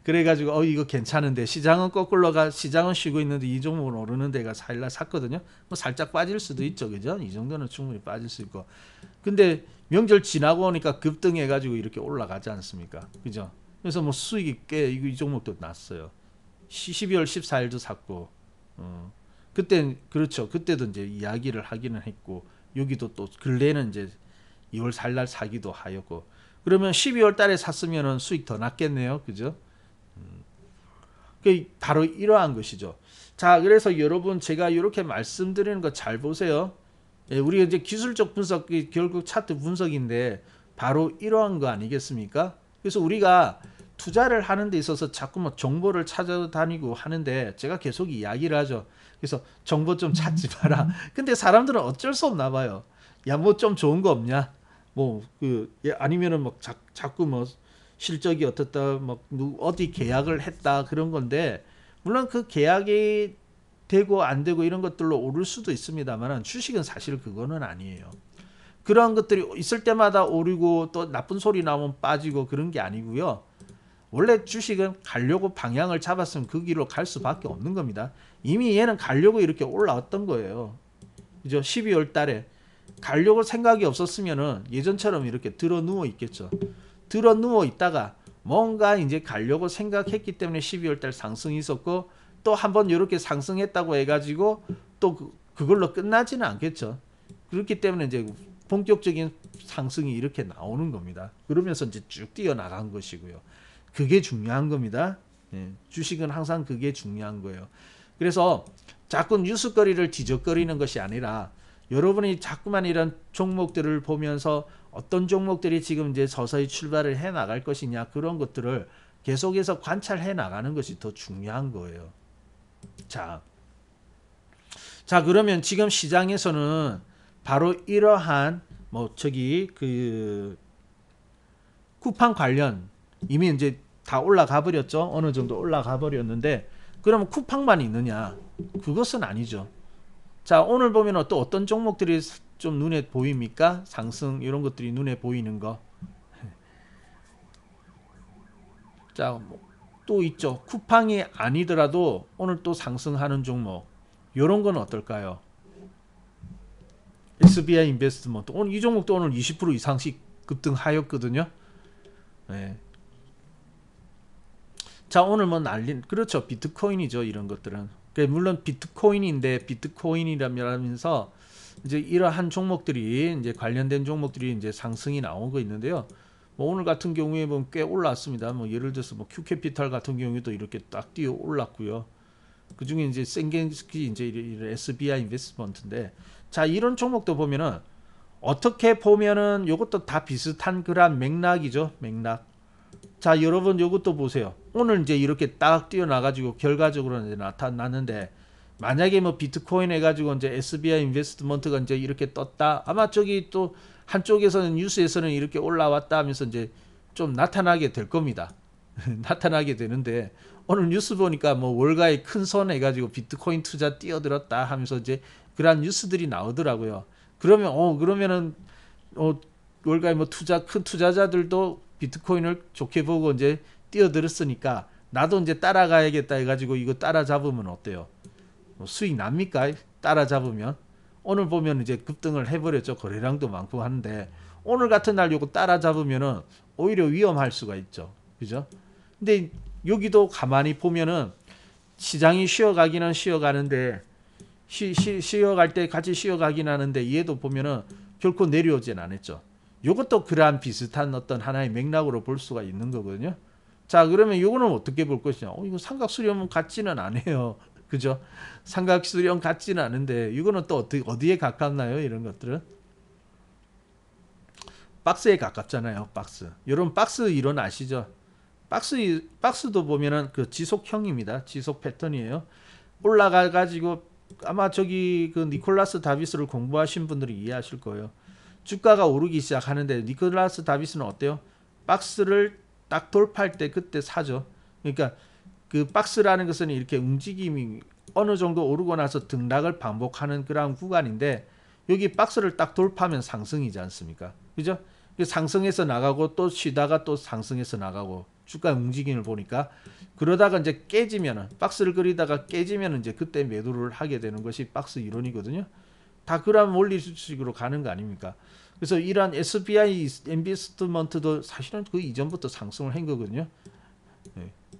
그래가지고 이거 괜찮은데, 시장은 거꾸로 시장은 쉬고 있는데 이 종목은 오르는 데가 4일날 샀거든요. 뭐 살짝 빠질 수도 있죠, 그죠? 이 정도는 충분히 빠질 수 있고. 근데 명절 지나고 오니까 급등해가지고 이렇게 올라가지 않습니까, 그죠? 그래서 뭐 수익이 꽤 이 종목도 났어요. 12월 14일도 샀고, 그때 그렇죠. 그때도 이제 이야기를 하기는 했고, 여기도 또 근래는 이제 2월 4일 날 사기도 하였고, 그러면 12월 달에 샀으면은 수익 더 났겠네요, 그죠? 바로 이러한 것이죠. 자, 그래서 여러분 제가 이렇게 말씀드리는 거 잘 보세요. 우리가 이제 기술적 분석이 결국 차트 분석인데 바로 이러한 거 아니겠습니까? 그래서 우리가 투자를 하는 데 있어서 자꾸 뭐 정보를 찾아다니고 하는데 제가 계속 이야기를 하죠. 그래서 정보 좀 찾지 마라. 근데 사람들은 어쩔 수 없나 봐요. 야, 뭐 좀 좋은 거 없냐? 아니면은 뭐 자꾸 뭐 실적이 어떻다, 뭐 어디 계약을 했다 그런 건데, 물론 그 계약이 되고 안 되고 이런 것들로 오를 수도 있습니다만 주식은 사실 그거는 아니에요. 그런 것들이 있을 때마다 오르고 또 나쁜 소리 나오면 빠지고 그런 게 아니고요. 원래 주식은 가려고 방향을 잡았으면 그 길로 갈 수밖에 없는 겁니다. 이미 얘는 가려고 이렇게 올라왔던 거예요. 그죠? 12월 달에 가려고 생각이 없었으면은 예전처럼 이렇게 들어 누워 있겠죠. 들어 누워 있다가 뭔가 이제 가려고 생각했기 때문에 12월 달 상승이 있었고 또 한번 이렇게 상승했다고 해가지고 또 그걸로 끝나지는 않겠죠. 그렇기 때문에 이제 본격적인 상승이 이렇게 나오는 겁니다. 그러면서 이제 쭉 뛰어나간 것이고요. 그게 중요한 겁니다. 예, 주식은 항상 그게 중요한 거예요. 그래서 자꾸 뉴스거리를 뒤적거리는 것이 아니라 여러분이 자꾸만 이런 종목들을 보면서 어떤 종목들이 지금 이제 서서히 출발을 해 나갈 것이냐 그런 것들을 계속해서 관찰해 나가는 것이 더 중요한 거예요. 자 그러면 지금 시장에서는 바로 이러한 뭐 저기 그 쿠팡 관련 이미 이제 다 올라가 버렸죠. 어느 정도 올라가 버렸는데 그러면 쿠팡만 있느냐? 그것은 아니죠. 자 오늘 보면 또 어떤 종목들이 좀 눈에 보입니까? 상승 이런 것들이 눈에 보이는 거. 자 또 있죠. 쿠팡이 아니더라도 오늘 또 상승하는 종목. 이런 건 어떨까요? SBI 인베스트먼트. 오늘 이 종목도 오늘 20% 이상씩 급등하였거든요. 네. 자 오늘 뭐 난리 그렇죠. 비트코인이죠. 이런 것들은. 물론 비트코인인데 비트코인이라면서 이제 이러한 종목들이 이제 관련된 종목들이 이제 상승이 나오고 있는데요. 뭐 오늘 같은 경우에 보면 꽤 올랐습니다. 뭐 예를 들어서 뭐 Q캐피탈 같은 경우에도 이렇게 딱 뛰어 올랐고요. 그 중에 이제 생겐스키 이제 SBI 인베스트먼트인데 자 이런 종목도 보면은 어떻게 보면은 이것도 다 비슷한 그런 맥락이죠. 맥락. 자 여러분 이것도 보세요. 오늘 이제 이렇게 딱 뛰어나가지고 결과적으로 이제 나타났는데 만약에 뭐 비트코인 해가지고 이제 SBI 인베스트먼트가 이제 이렇게 떴다. 아마 저기 또 한쪽에서는 뉴스에서는 이렇게 올라왔다 하면서 이제 좀 나타나게 될 겁니다. 나타나게 되는데 오늘 뉴스 보니까 뭐 월가에 큰 손 해가지고 비트코인 투자 뛰어들었다 하면서 이제 그런 뉴스들이 나오더라고요. 그러면은 월가에 뭐 큰 투자자들도 비트코인을 좋게 보고 이제 뛰어들었으니까 나도 이제 따라가야겠다 해가지고 이거 따라잡으면 어때요? 뭐 수익 납니까? 따라잡으면 오늘 보면 이제 급등을 해버렸죠. 거래량도 많고 하는데 오늘 같은 날 요거 따라잡으면은 오히려 위험할 수가 있죠. 그죠? 근데 여기도 가만히 보면은 시장이 쉬어가기는 쉬어가는데 쉬어갈 때 같이 쉬어가긴 하는데 얘도 보면은 결코 내려오진 않았죠. 요것도 그러한 비슷한 어떤 하나의 맥락으로 볼 수가 있는 거거든요. 자 그러면 요거는 어떻게 볼 것이냐? 이거 삼각수렴 같지는 않아요. 그죠? 삼각수렴 같지는 않은데 이거는 또 어디에 가깝나요? 이런 것들은 박스에 가깝잖아요. 박스. 여러분 박스 이론 아시죠? 박스도 보면은 그 지속형입니다. 지속 패턴이에요. 올라가 가지고 아마 저기 그 니콜라스 다비스를 공부하신 분들이 이해하실 거예요. 주가가 오르기 시작하는데 니콜라스 다비스는 어때요? 박스를 딱 돌파할 때 그때 사죠. 그러니까 그 박스라는 것은 이렇게 움직임이 어느 정도 오르고 나서 등락을 반복하는 그런 구간인데 여기 박스를 딱 돌파하면 상승이지 않습니까? 그죠? 상승해서 나가고 또 쉬다가 또 상승해서 나가고 주가 움직임을 보니까 그러다가 이제 깨지면은 박스를 그리다가 깨지면은 이제 그때 매도를 하게 되는 것이 박스 이론이거든요. 다 그런 원리식으로 가는 거 아닙니까? 그래서 이러한 SBI 인베스트먼트도 사실은 그 이전부터 상승을 한 거거든요.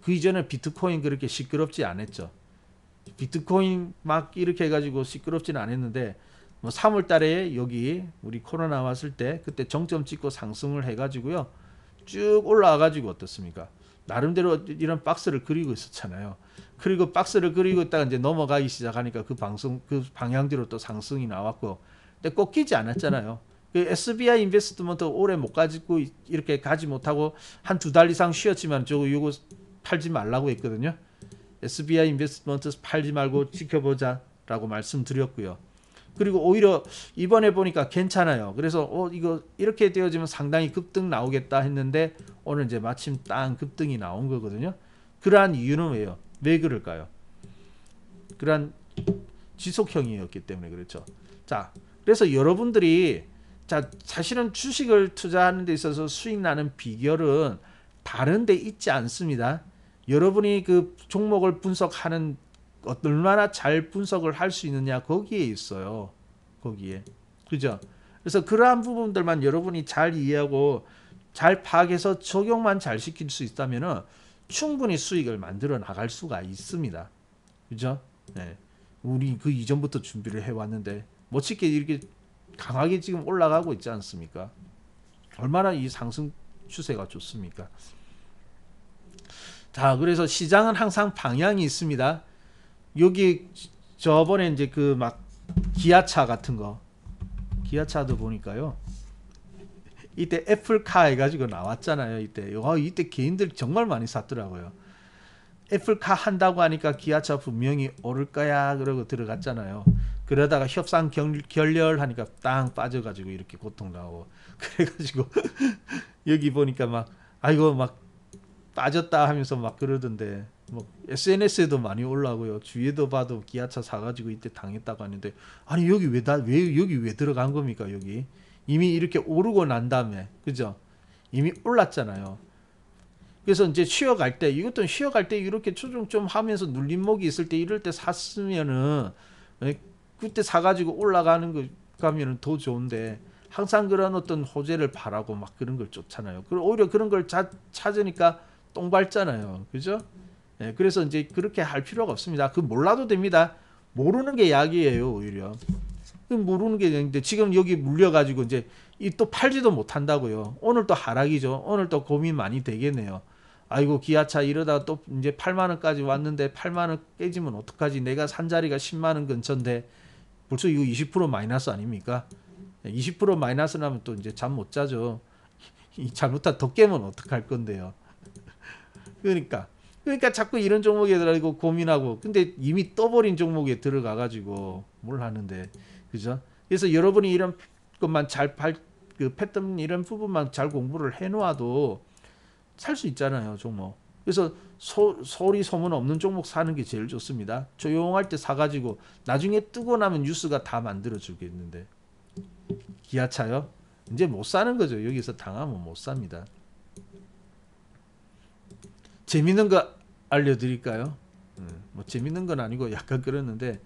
그 이전에 비트코인 그렇게 시끄럽지 않았죠. 비트코인 막 이렇게 해가지고 시끄럽지는 않았는데 뭐 3월 달에 여기 우리 코로나 왔을 때 그때 정점 찍고 상승을 해가지고요. 쭉 올라와가지고 어떻습니까? 나름대로 이런 박스를 그리고 있었잖아요. 그리고 박스를 그리고 있다가 이제 넘어가기 시작하니까 그 방향대로 또 상승이 나왔고, 근데 꺾이지 않았잖아요. 그 SBI 인베스트먼트 오래 못 가지고 이렇게 가지 못하고 한 두 달 이상 쉬었지만 이거 팔지 말라고 했거든요. SBI 인베스트먼트 팔지 말고 지켜보자라고 말씀드렸고요. 그리고 오히려 이번에 보니까 괜찮아요. 그래서 이거 이렇게 되어지면 상당히 급등 나오겠다 했는데 오늘 이제 마침 땅 급등이 나온 거거든요. 그러한 이유는 왜요? 왜 그럴까요? 그러한 지속형이었기 때문에 그렇죠. 자, 그래서 여러분들이 자, 사실은 주식을 투자하는 데 있어서 수익 나는 비결은 다른 데 있지 않습니다. 여러분이 그 종목을 분석하는 얼마나 잘 분석을 할 수 있느냐 거기에 있어요. 거기에. 그죠? 그래서 그러한 부분들만 여러분이 잘 이해하고 잘 파악해서 적용만 잘 시킬 수 있다면은 충분히 수익을 만들어 나갈 수가 있습니다. 그죠? 네. 우리 그 이전부터 준비를 해왔는데 멋지게 이렇게 강하게 지금 올라가고 있지 않습니까? 얼마나 이 상승 추세가 좋습니까? 자, 그래서 시장은 항상 방향이 있습니다. 여기 저번에 이제 그 막 기아차 같은 거, 기아차도 보니까요. 이때 애플카 해가지고 나왔잖아요. 이때 개인들 정말 많이 샀더라고요. 애플카 한다고 하니까 기아차 분명히 오를 거야 그러고 들어갔잖아요. 그러다가 협상 결렬하니까 땅 빠져가지고 이렇게 고통 나오고 그래가지고 여기 보니까 막 아이고 막 빠졌다 하면서 막 그러던데 뭐 SNS에도 많이 올라오고요. 주위에도 봐도 기아차 사가지고 이때 당했다고 하는데 아니 여기 여기 왜 들어간 겁니까? 여기 이미 이렇게 오르고 난 다음에 그죠? 이미 올랐잖아요. 그래서 이제 쉬어갈 때 이것도 쉬어갈 때 이렇게 조정 좀 하면서 눌림목이 있을 때 이럴 때 샀으면은 그때 사가지고 올라가는 거 가면은 더 좋은데 항상 그런 어떤 호재를 바라고 막 그런 걸 쫓잖아요. 그리고 오히려 그런 걸 찾으니까 똥 밟잖아요. 그죠? 네, 그래서 이제 그렇게 할 필요가 없습니다. 그 몰라도 됩니다. 모르는 게 약이에요, 오히려. 모르는 게 있는데 지금 여기 물려가지고 이제 이 또 팔지도 못한다고요. 오늘 또 하락이죠. 오늘 또 고민 많이 되겠네요. 아이고 기아차 이러다 또 이제 8만 원까지 왔는데 8만 원 깨지면 어떡하지? 내가 산 자리가 10만 원 근처인데 벌써 이거 20% 마이너스 아닙니까? 20% 마이너스 나면 또 이제 잠 못 자죠. 잘못하다 더 깨면 어떡할 건데요. 그러니까 자꾸 이런 종목에 들어가고 고민하고 근데 이미 떠버린 종목에 들어가 가지고 뭘 하는데 그죠? 그래서 여러분이 이런 것만 그 패턴 이런 부분만 잘 공부를 해 놓아도 살 수 있잖아요, 종목. 그래서 소리 소문 없는 종목 사는 게 제일 좋습니다. 조용할 때 사가지고 나중에 뜨고 나면 뉴스가 다 만들어 주겠는데 기아차요? 이제 못 사는 거죠. 여기서 당하면 못 삽니다. 재밌는 거 알려드릴까요? 뭐 재밌는 건 아니고 약간 그랬는데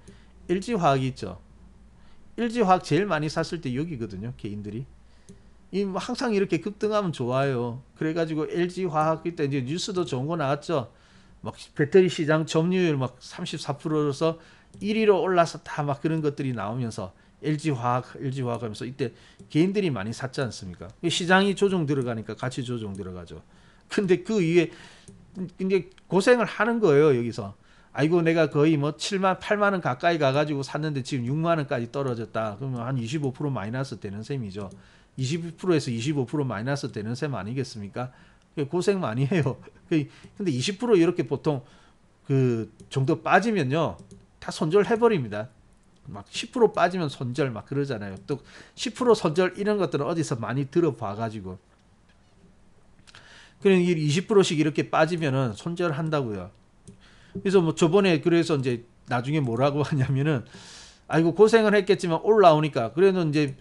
LG화학이 있죠. LG화학 제일 많이 샀을 때 여기거든요. 개인들이. 뭐 항상 이렇게 급등하면 좋아요. 그래가지고 LG화학 그때 이제 뉴스도 좋은 거 나왔죠. 막 배터리 시장 점유율 막 34%로서 1위로 올라서 다 막 그런 것들이 나오면서 LG화학 하면서 이때 개인들이 많이 샀지 않습니까? 시장이 조정 들어가니까 같이 조정 들어가죠. 근데 그 이후에 이제 고생을 하는 거예요, 여기서. 아이고 내가 거의 뭐 7만 8만 원 가까이 가가지고 샀는데 지금 6만 원까지 떨어졌다. 그러면 한 25% 마이너스 되는 셈이죠. 20%에서 25% 마이너스 되는 셈 아니겠습니까? 고생 많이 해요. 근데 20% 이렇게 보통 그 정도 빠지면요 다 손절해 버립니다. 막 10% 빠지면 손절 막 그러잖아요. 또 10% 손절 이런 것들은 어디서 많이 들어봐가지고 그냥 20%씩 이렇게 빠지면은 손절한다고요. 그래서 뭐 저번에 그래서 이제 나중에 뭐라고 하냐면은 아이고 고생을 했겠지만 올라오니까 그래도 이제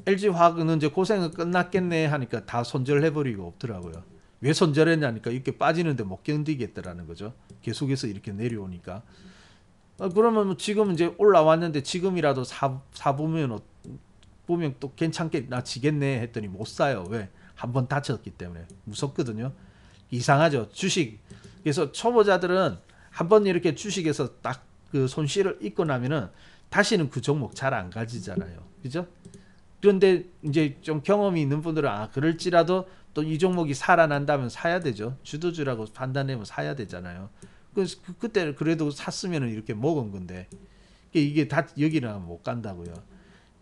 LG화학은 이제 고생은 끝났겠네 하니까 다 손절해버리고 없더라고요. 왜 손절했냐니까 이렇게 빠지는데 못 견디겠더라는 거죠. 계속해서 이렇게 내려오니까. 그러면 뭐 지금 이제 올라왔는데 지금이라도 보면 또 괜찮겠나 지겠네 했더니 못 사요. 왜? 한번 다쳤기 때문에 무섭거든요. 이상하죠. 주식. 그래서 초보자들은 한번 이렇게 주식에서 딱 그 손실을 입고 나면은 다시는 그 종목 잘 안 가지잖아요. 그죠? 그런데 이제 좀 경험이 있는 분들은 그럴지라도 또 이 종목이 살아난다면 사야 되죠. 주도주라고 판단되면 사야 되잖아요. 그때 그래도 샀으면 이렇게 먹은 건데 이게 다 여기는 못 간다고요.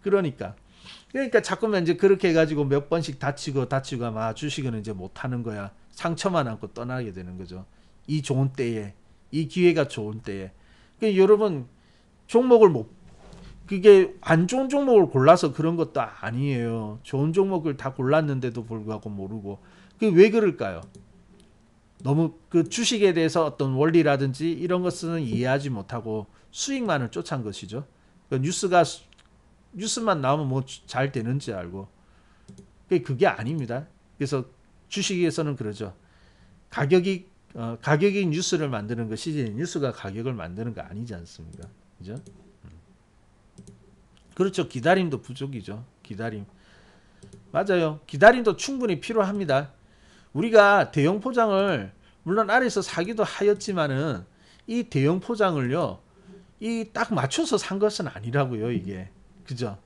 그러니까 자꾸만 이제 그렇게 해가지고 몇 번씩 다치고 아마 주식은 이제 못 하는 거야. 상처만 안고 떠나게 되는 거죠. 이 좋은 때에, 이 기회가 좋은 때에. 여러분 종목을 그게 안 좋은 종목을 골라서 그런 것도 아니에요. 좋은 종목을 다 골랐는데도 불구하고 모르고. 왜 그럴까요? 너무 그 주식에 대해서 어떤 원리라든지 이런 것은 이해하지 못하고 수익만을 쫓아간 것이죠. 뉴스만 나오면 뭐 잘 되는지 알고. 그게 아닙니다. 그래서 주식에서는 그러죠. 가격이 뉴스를 만드는 것이지 뉴스가 가격을 만드는 거 아니지 않습니까? 그죠? 그렇죠. 기다림도 부족이죠. 기다림. 맞아요. 기다림도 충분히 필요합니다. 우리가 대형 포장을 물론 아래에서 사기도 하였지만은 이 대형 포장을요. 이 딱 맞춰서 산 것은 아니라고요, 이게. 그죠?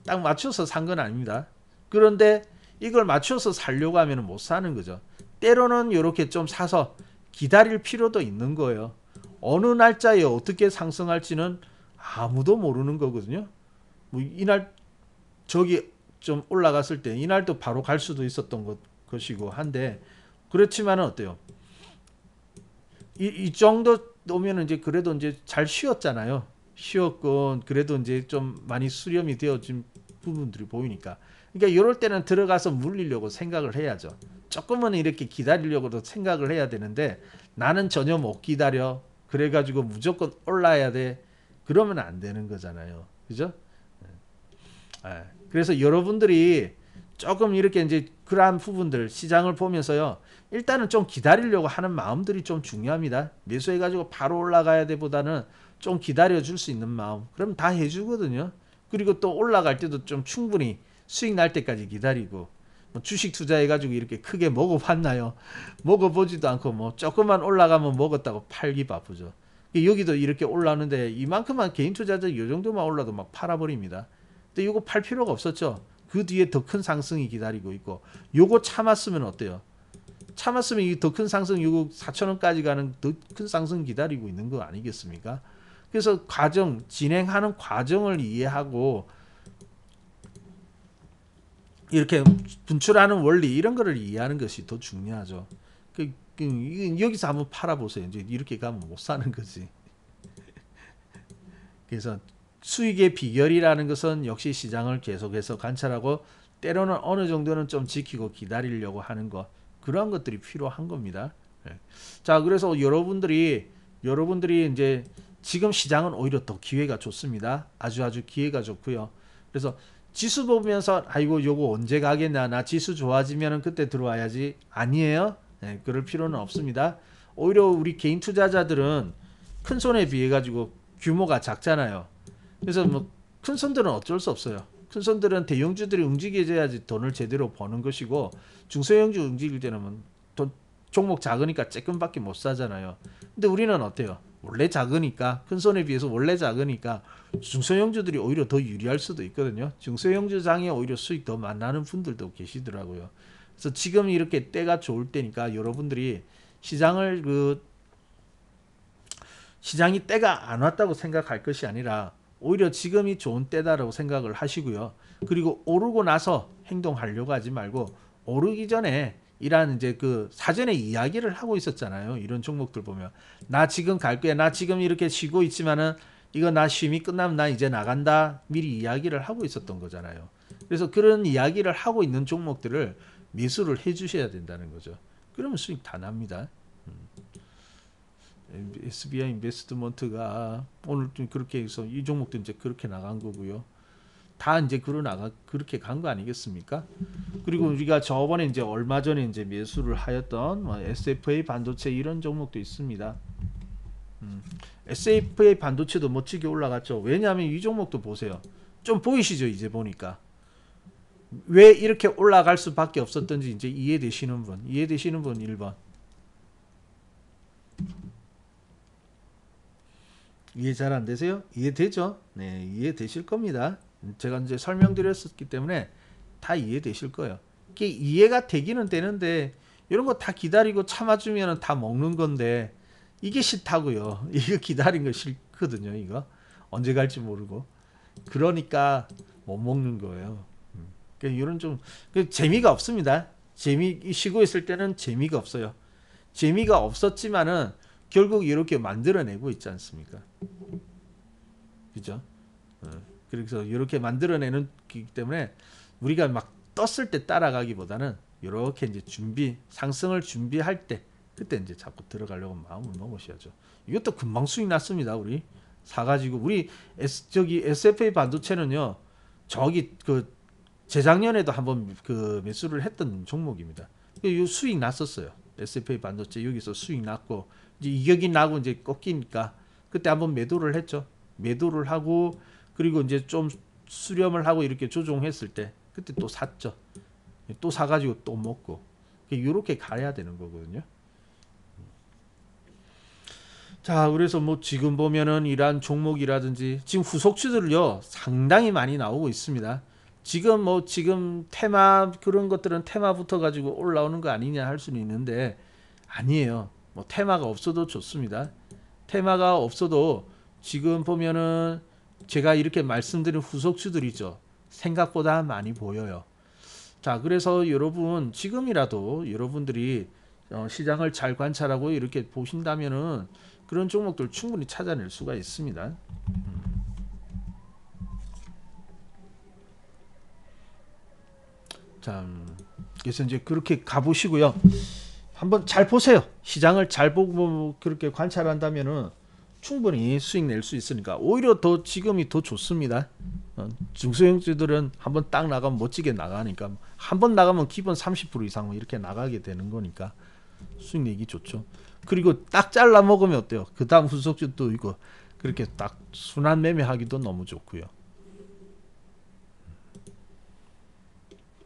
딱 맞춰서 산 건 아닙니다. 그런데 이걸 맞춰서 살려고 하면 못 사는 거죠. 때로는 이렇게 좀 사서 기다릴 필요도 있는 거예요. 어느 날짜에 어떻게 상승할지는 아무도 모르는 거거든요. 뭐 이날 저기 좀 올라갔을 때 이날도 바로 갈 수도 있었던 것이고 한데 그렇지만은 어때요? 이 정도 오면은 이제 그래도 이제 잘 쉬었잖아요. 쉬었고 그래도 이제 좀 많이 수렴이 되어진 부분들이 보이니까. 그러니까 이럴 때는 들어가서 물리려고 생각을 해야죠. 조금은 이렇게 기다리려고도 생각을 해야 되는데 나는 전혀 못 기다려. 그래가지고 무조건 올라야 돼. 그러면 안 되는 거잖아요. 그죠? 그래서 여러분들이 조금 이렇게 이제 그러한 부분들 시장을 보면서요. 일단은 좀 기다리려고 하는 마음들이 좀 중요합니다. 매수해가지고 바로 올라가야 돼 보다는 좀 기다려 줄 수 있는 마음. 그럼 다 해주거든요. 그리고 또 올라갈 때도 좀 충분히 수익 날 때까지 기다리고 뭐 주식 투자해가지고 이렇게 크게 먹어봤나요? 먹어보지도 않고 뭐 조금만 올라가면 먹었다고 팔기 바쁘죠. 여기도 이렇게 올라오는데 이만큼만 개인 투자자 이 정도만 올라도 막 팔아버립니다. 근데 이거 팔 필요가 없었죠. 그 뒤에 더 큰 상승이 기다리고 있고 요거 참았으면 어때요? 참았으면 이 더 큰 상승 요거 4,000원까지 가는 더 큰 상승 기다리고 있는 거 아니겠습니까? 그래서 진행하는 과정을 이해하고 이렇게 분출하는 원리 이런 거를 이해하는 것이 더 중요하죠. 여기서 한번 팔아보세요. 이제 이렇게 가면 못 사는 거지. 그래서 수익의 비결이라는 것은 역시 시장을 계속해서 관찰하고 때로는 어느 정도는 좀 지키고 기다리려고 하는 것 그런 것들이 필요한 겁니다. 자, 그래서 여러분들이 이제 지금 시장은 오히려 더 기회가 좋습니다. 아주 기회가 좋고요. 그래서 지수 보면서 아이고 요거 언제 가겠나 나 지수 좋아지면은 그때 들어와야지 아니에요. 그럴 필요는 없습니다. 오히려 우리 개인 투자자들은 큰 손에 비해 가지고 규모가 작잖아요. 그래서 뭐 큰 손들은 어쩔 수 없어요. 큰 손들은 대형주들이 움직여줘야지 돈을 제대로 버는 것이고 중소형주 움직일 때는 돈 종목 작으니까 조금밖에 못 사잖아요. 근데 우리는 어때요? 원래 작으니까 큰 손에 비해서 원래 작으니까 중소형주들이 오히려 더 유리할 수도 있거든요. 중소형주장에 오히려 수익 더 만나는 분들도 계시더라고요. 그래서 지금 이렇게 때가 좋을 때니까 여러분들이 시장이 때가 안 왔다고 생각할 것이 아니라 오히려 지금이 좋은 때다라고 생각을 하시고요. 그리고 오르고 나서 행동하려고 하지 말고 오르기 전에 이란 이제 그 사전에 이야기를 하고 있었잖아요. 이런 종목들 보면 나 지금 갈 거야. 나 지금 이렇게 쉬고 있지만은 이거 나 쉼이 끝나면 나 이제 나간다. 미리 이야기를 하고 있었던 거잖아요. 그래서 그런 이야기를 하고 있는 종목들을 매수를 해 주셔야 된다는 거죠. 그러면 수익 다 납니다. SBI 인베스트먼트가 오늘 좀 그렇게 해서 이 종목도 이제 그렇게 나간 거고요. 다 이제 그렇게 간 거 아니겠습니까? 그리고 우리가 저번에 이제 얼마 전에 이제 매수를 하였던 뭐 SFA 반도체 이런 종목도 있습니다. SFA 반도체도 멋지게 올라갔죠. 왜냐하면 이 종목도 보세요. 좀 보이시죠? 이제 보니까 왜 이렇게 올라갈 수밖에 없었던지 이제 이해되시는 분 1번. 이해 잘 안 되세요? 이해되죠? 네, 이해되실 겁니다. 제가 이제 설명드렸었기 때문에 다 이해되실 거예요. 이게 이해가 되기는 되는데 이런 거 다 기다리고 참아주면 다 먹는 건데 이게 싫다고요. 이거 기다린 거 싫거든요. 이거 언제 갈지 모르고 그러니까 못 먹는 거예요. 그러니까 이런 좀 재미가 없습니다. 쉬고 있을 때는 재미가 없어요. 재미가 없었지만은 결국 이렇게 만들어내고 있지 않습니까? 그죠? 그래서 이렇게 만들어내는 기 때문에 우리가 막 떴을 때 따라가기보다는 이렇게 이제 상승을 준비할 때 그때 이제 자꾸 들어가려고 마음을 먹으셔야죠. 이것도 금방 수익 났습니다, 우리. 사가지고 우리 저기 SFA 반도체는요. 저기 그 재작년에도 한번 그 매수를 했던 종목입니다. 이 수익 났었어요. SFA 반도체 여기서 수익 났고 이제 이격이 나고 이제 꺾이니까 그때 한번 매도를 했죠. 매도를 하고 그리고 이제 좀 수렴을 하고 이렇게 조정했을 때 그때 또 샀죠. 또 사가지고 또 먹고 이렇게 가야 되는 거거든요. 자, 그래서 뭐 지금 보면은 이러한 종목이라든지 지금 후속주들요 상당히 많이 나오고 있습니다. 지금 테마 그런 것들은 테마부터 가지고 올라오는 거 아니냐 할 수는 있는데 아니에요. 뭐 테마가 없어도 좋습니다. 테마가 없어도 지금 보면은 제가 이렇게 말씀드린 후속주들이죠. 생각보다 많이 보여요. 자, 그래서 여러분 지금이라도 여러분들이 시장을 잘 관찰하고 이렇게 보신다면은 그런 종목들 충분히 찾아낼 수가 있습니다. 자, 그래서 이제 그렇게 가보시고요. 한번 잘 보세요. 시장을 잘 보고 그렇게 관찰한다면은 충분히 수익 낼 수 있으니까 오히려 더 지금이 더 좋습니다. 중소형주들은 한번 딱 나가면 멋지게 나가니까 한번 나가면 기본 30% 이상 이렇게 나가게 되는 거니까 수익 내기 좋죠. 그리고 딱 잘라 먹으면 어때요? 그 다음 후속주도 이거 그렇게 딱 순환 매매하기도 너무 좋고요.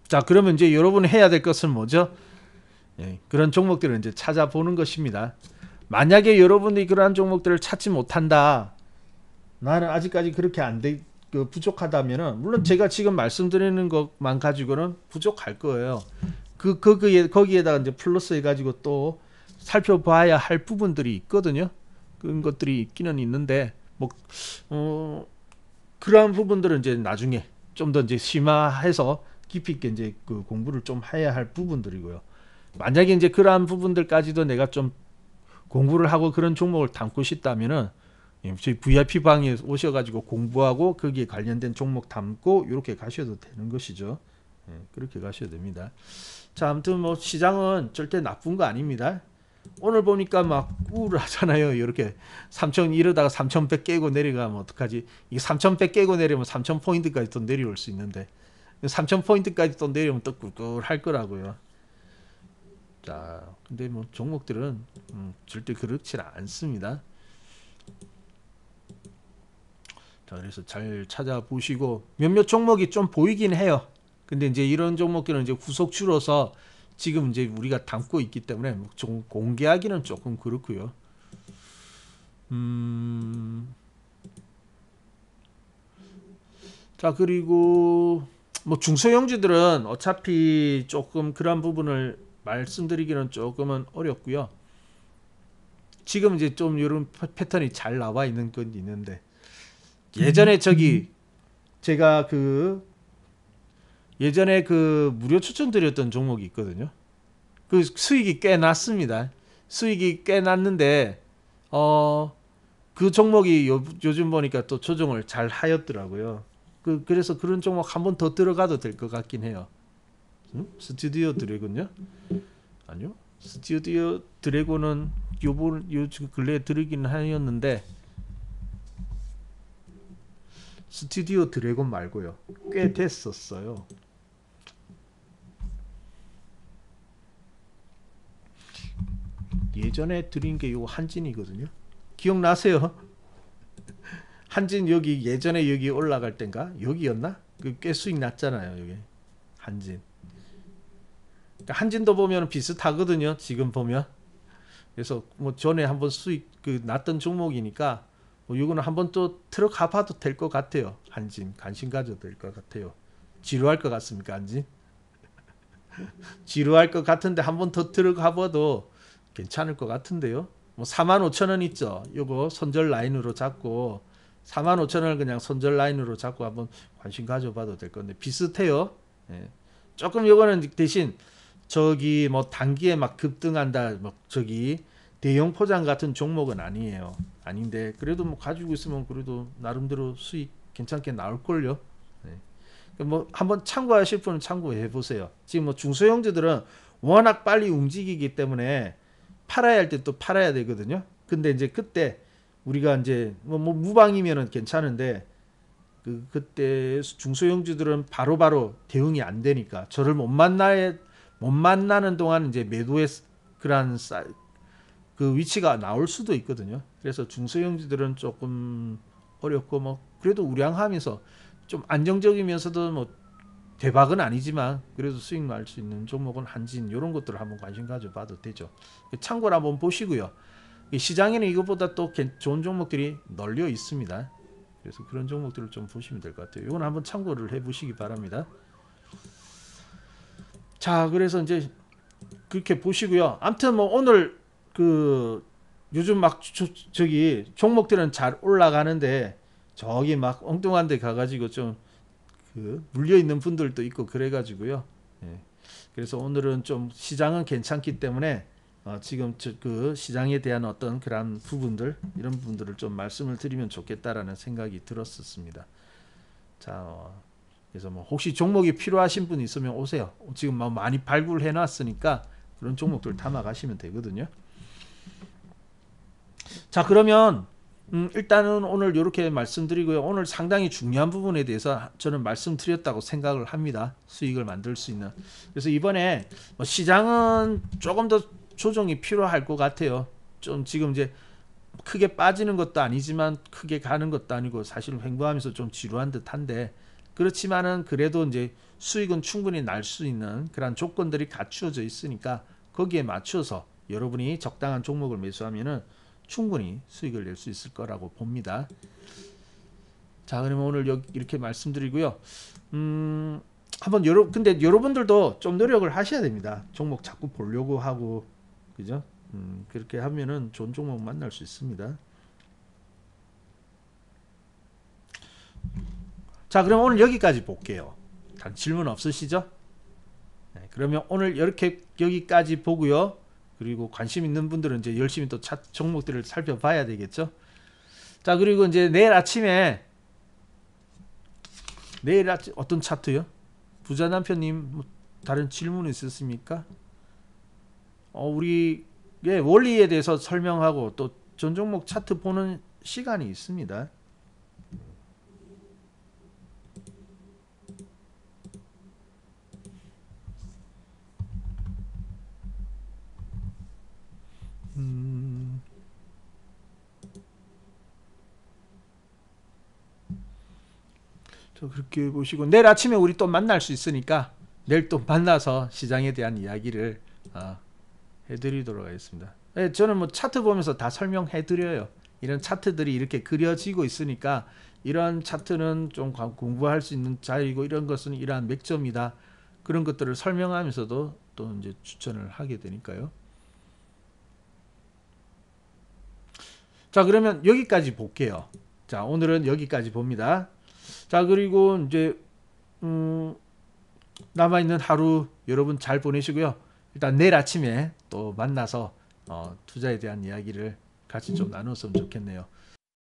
자, 그러면 이제 여러분이 해야 될 것은 뭐죠? 예, 그런 종목들을 이제 찾아보는 것입니다. 만약에 여러분이 그러한 종목들을 찾지 못한다. 나는 아직까지 그렇게 안 돼, 부족하다면은 물론 제가 지금 말씀드리는 것만 가지고는 부족할 거예요. 거기에다가 이제 플러스 해가지고 또 살펴봐야 할 부분들이 있거든요. 그런 것들이 있기는 있는데 그러한 부분들은 이제 나중에 좀 더 이제 심화해서 깊이 있게 이제 그 공부를 좀 해야 할 부분들이고요. 만약에 이제 그러한 부분들까지도 내가 좀 공부를 하고 그런 종목을 담고 싶다면은 저희 VIP 방에 오셔가지고 공부하고 거기에 관련된 종목 담고 이렇게 가셔도 되는 것이죠. 그렇게 가셔야 됩니다. 자, 아무튼 뭐 시장은 절대 나쁜 거 아닙니다. 오늘 보니까 막 우울하잖아요. 이렇게 3,000 이러다가 3,100 깨고 내려가면 어떡하지? 이게 3,100 깨고 내리면 3,000포인트까지 또 내려올 수 있는데 3,000포인트까지 또 내려오면 또 꿀꿀할 거라고요. 자, 근데 뭐 종목들은 절대 그렇지 않습니다. 자, 그래서 잘 찾아보시고 몇몇 종목이 좀 보이긴 해요. 근데 이제 이런 종목들은 이제 후속주로서 지금 이제 우리가 담고 있기 때문에 좀 공개하기는 조금 그렇고요. 자, 그리고 뭐 중소형주들은 어차피 조금 그런 부분을 말씀드리기는 조금은 어렵고요. 지금 이제 좀 이런 패턴이 잘 나와 있는 건 있는데 예전에 제가 예전에 무료 추천드렸던 종목이 있거든요. 그 수익이 꽤 났습니다. 수익이 꽤 났는데 그 종목이 요즘 보니까 또 조정을 잘 하였더라고요. 그래서 그런 종목 한 번 더 들어가도 될 것 같긴 해요. 스튜디오 드래곤요? 아니요. 스튜디오 드래곤은 요즘 근래에 들으긴 하였는데 스튜디오 드래곤 말고요. 꽤 됐었어요. 예전에 드린 게 요 한진이거든요. 기억나세요? 한진 여기 예전에 여기 올라갈 땐가 여기였나? 꽤 수익 났잖아요. 여기 한진. 그러니까 한진도 보면 비슷하거든요. 지금 보면. 그래서 뭐 전에 한번 수익 났던 종목이니까 뭐 이거는 한번 또 들어가 봐도 될 것 같아요. 한진 관심 가져도 될 것 같아요. 지루할 것 같습니까, 한진? 지루할 것 같은데 한번 더 들어가 봐도 괜찮을 것 같은데요. 뭐 45,000원 있죠. 요거 손절 라인으로 잡고 45,000원을 그냥 손절 라인으로 잡고 한번 관심 가져봐도 될 건데 비슷해요. 예. 조금 요거는 대신 뭐 단기에 막 급등한다, 뭐 대형 포장 같은 종목은 아니에요. 아닌데 그래도 뭐 가지고 있으면 그래도 나름대로 수익 괜찮게 나올 걸요. 네. 뭐 한번 참고하실 분은 참고해 보세요. 지금 뭐 중소형주들은 워낙 빨리 움직이기 때문에 팔아야 할 때 또 팔아야 되거든요. 근데 이제 그때 우리가 이제 뭐 무방이면은 괜찮은데 그때 중소형주들은 바로바로 대응이 안 되니까 저를 못 만나는 동안 이제 매도의 그런 그 위치가 나올 수도 있거든요. 그래서 중소형주들은 조금 어렵고 뭐 그래도 우량하면서 좀 안정적이면서도 뭐 대박은 아니지만 그래도 수익 날 수 있는 종목은 한진 이런 것들을 한번 관심 가져봐도 되죠. 참고로 한번 보시고요. 시장에는 이것보다 또 좋은 종목들이 널려 있습니다. 그래서 그런 종목들을 좀 보시면 될 것 같아요. 이건 한번 참고를 해보시기 바랍니다. 자, 그래서 이제 그렇게 보시고요. 아무튼 뭐 오늘 그 요즘 막 저기 종목들은 잘 올라가는데 저기 막 엉뚱한 데 가가지고 좀 그 물려 있는 분들도 있고 그래가지고요. 예. 그래서 오늘은 좀 시장은 괜찮기 때문에 지금 그 시장에 대한 어떤 그런 부분들 이런 부분들을 좀 말씀을 드리면 좋겠다라는 생각이 들었었습니다. 자, 그래서 뭐 혹시 종목이 필요하신 분 있으면 오세요. 지금 뭐 많이 발굴해 놨으니까 그런 종목들 담아 가시면 되거든요. 자, 그러면 일단은 오늘 이렇게 말씀드리고요. 오늘 상당히 중요한 부분에 대해서 저는 말씀드렸다고 생각을 합니다. 수익을 만들 수 있는. 그래서 이번에 뭐 시장은 조금 더 조정이 필요할 것 같아요. 좀 지금 이제 크게 빠지는 것도 아니지만 크게 가는 것도 아니고 사실 횡보하면서 좀 지루한 듯한데 그렇지만은 그래도 이제 수익은 충분히 날 수 있는 그런 조건들이 갖추어져 있으니까 거기에 맞춰서 여러분이 적당한 종목을 매수하면은 충분히 수익을 낼 수 있을 거라고 봅니다. 자, 그러면 오늘 이렇게 말씀드리고요. 한번 근데 여러분들도 좀 노력을 하셔야 됩니다. 종목 자꾸 보려고 하고 그죠? 그렇게 하면은 좋은 종목 만날 수 있습니다. 자, 그럼 오늘 여기까지 볼게요. 질문 없으시죠? 네, 그러면 오늘 이렇게 여기까지 보고요. 그리고 관심 있는 분들은 이제 열심히 또 종목들을 살펴봐야 되겠죠. 자, 그리고 이제 내일 아침에 어떤 차트요? 부자 남편님 뭐 다른 질문 있으십니까? 우리 원리에 대해서 설명하고 또 전 종목 차트 보는 시간이 있습니다. 그렇게 보시고 내일 아침에 우리 또 만날 수 있으니까 내일 또 만나서 시장에 대한 이야기를 해드리도록 하겠습니다. 네, 저는 뭐 차트 보면서 다 설명해드려요. 이런 차트들이 이렇게 그려지고 있으니까 이런 차트는 좀 공부할 수 있는 자리고 이런 것은 이러한 맥점이다. 그런 것들을 설명하면서도 또 이제 추천을 하게 되니까요. 자, 그러면 여기까지 볼게요. 자, 오늘은 여기까지 봅니다. 자, 그리고 이제 남아있는 하루 여러분 잘 보내시고요. 일단 내일 아침에 또 만나서 투자에 대한 이야기를 같이 좀 나눴으면 좋겠네요.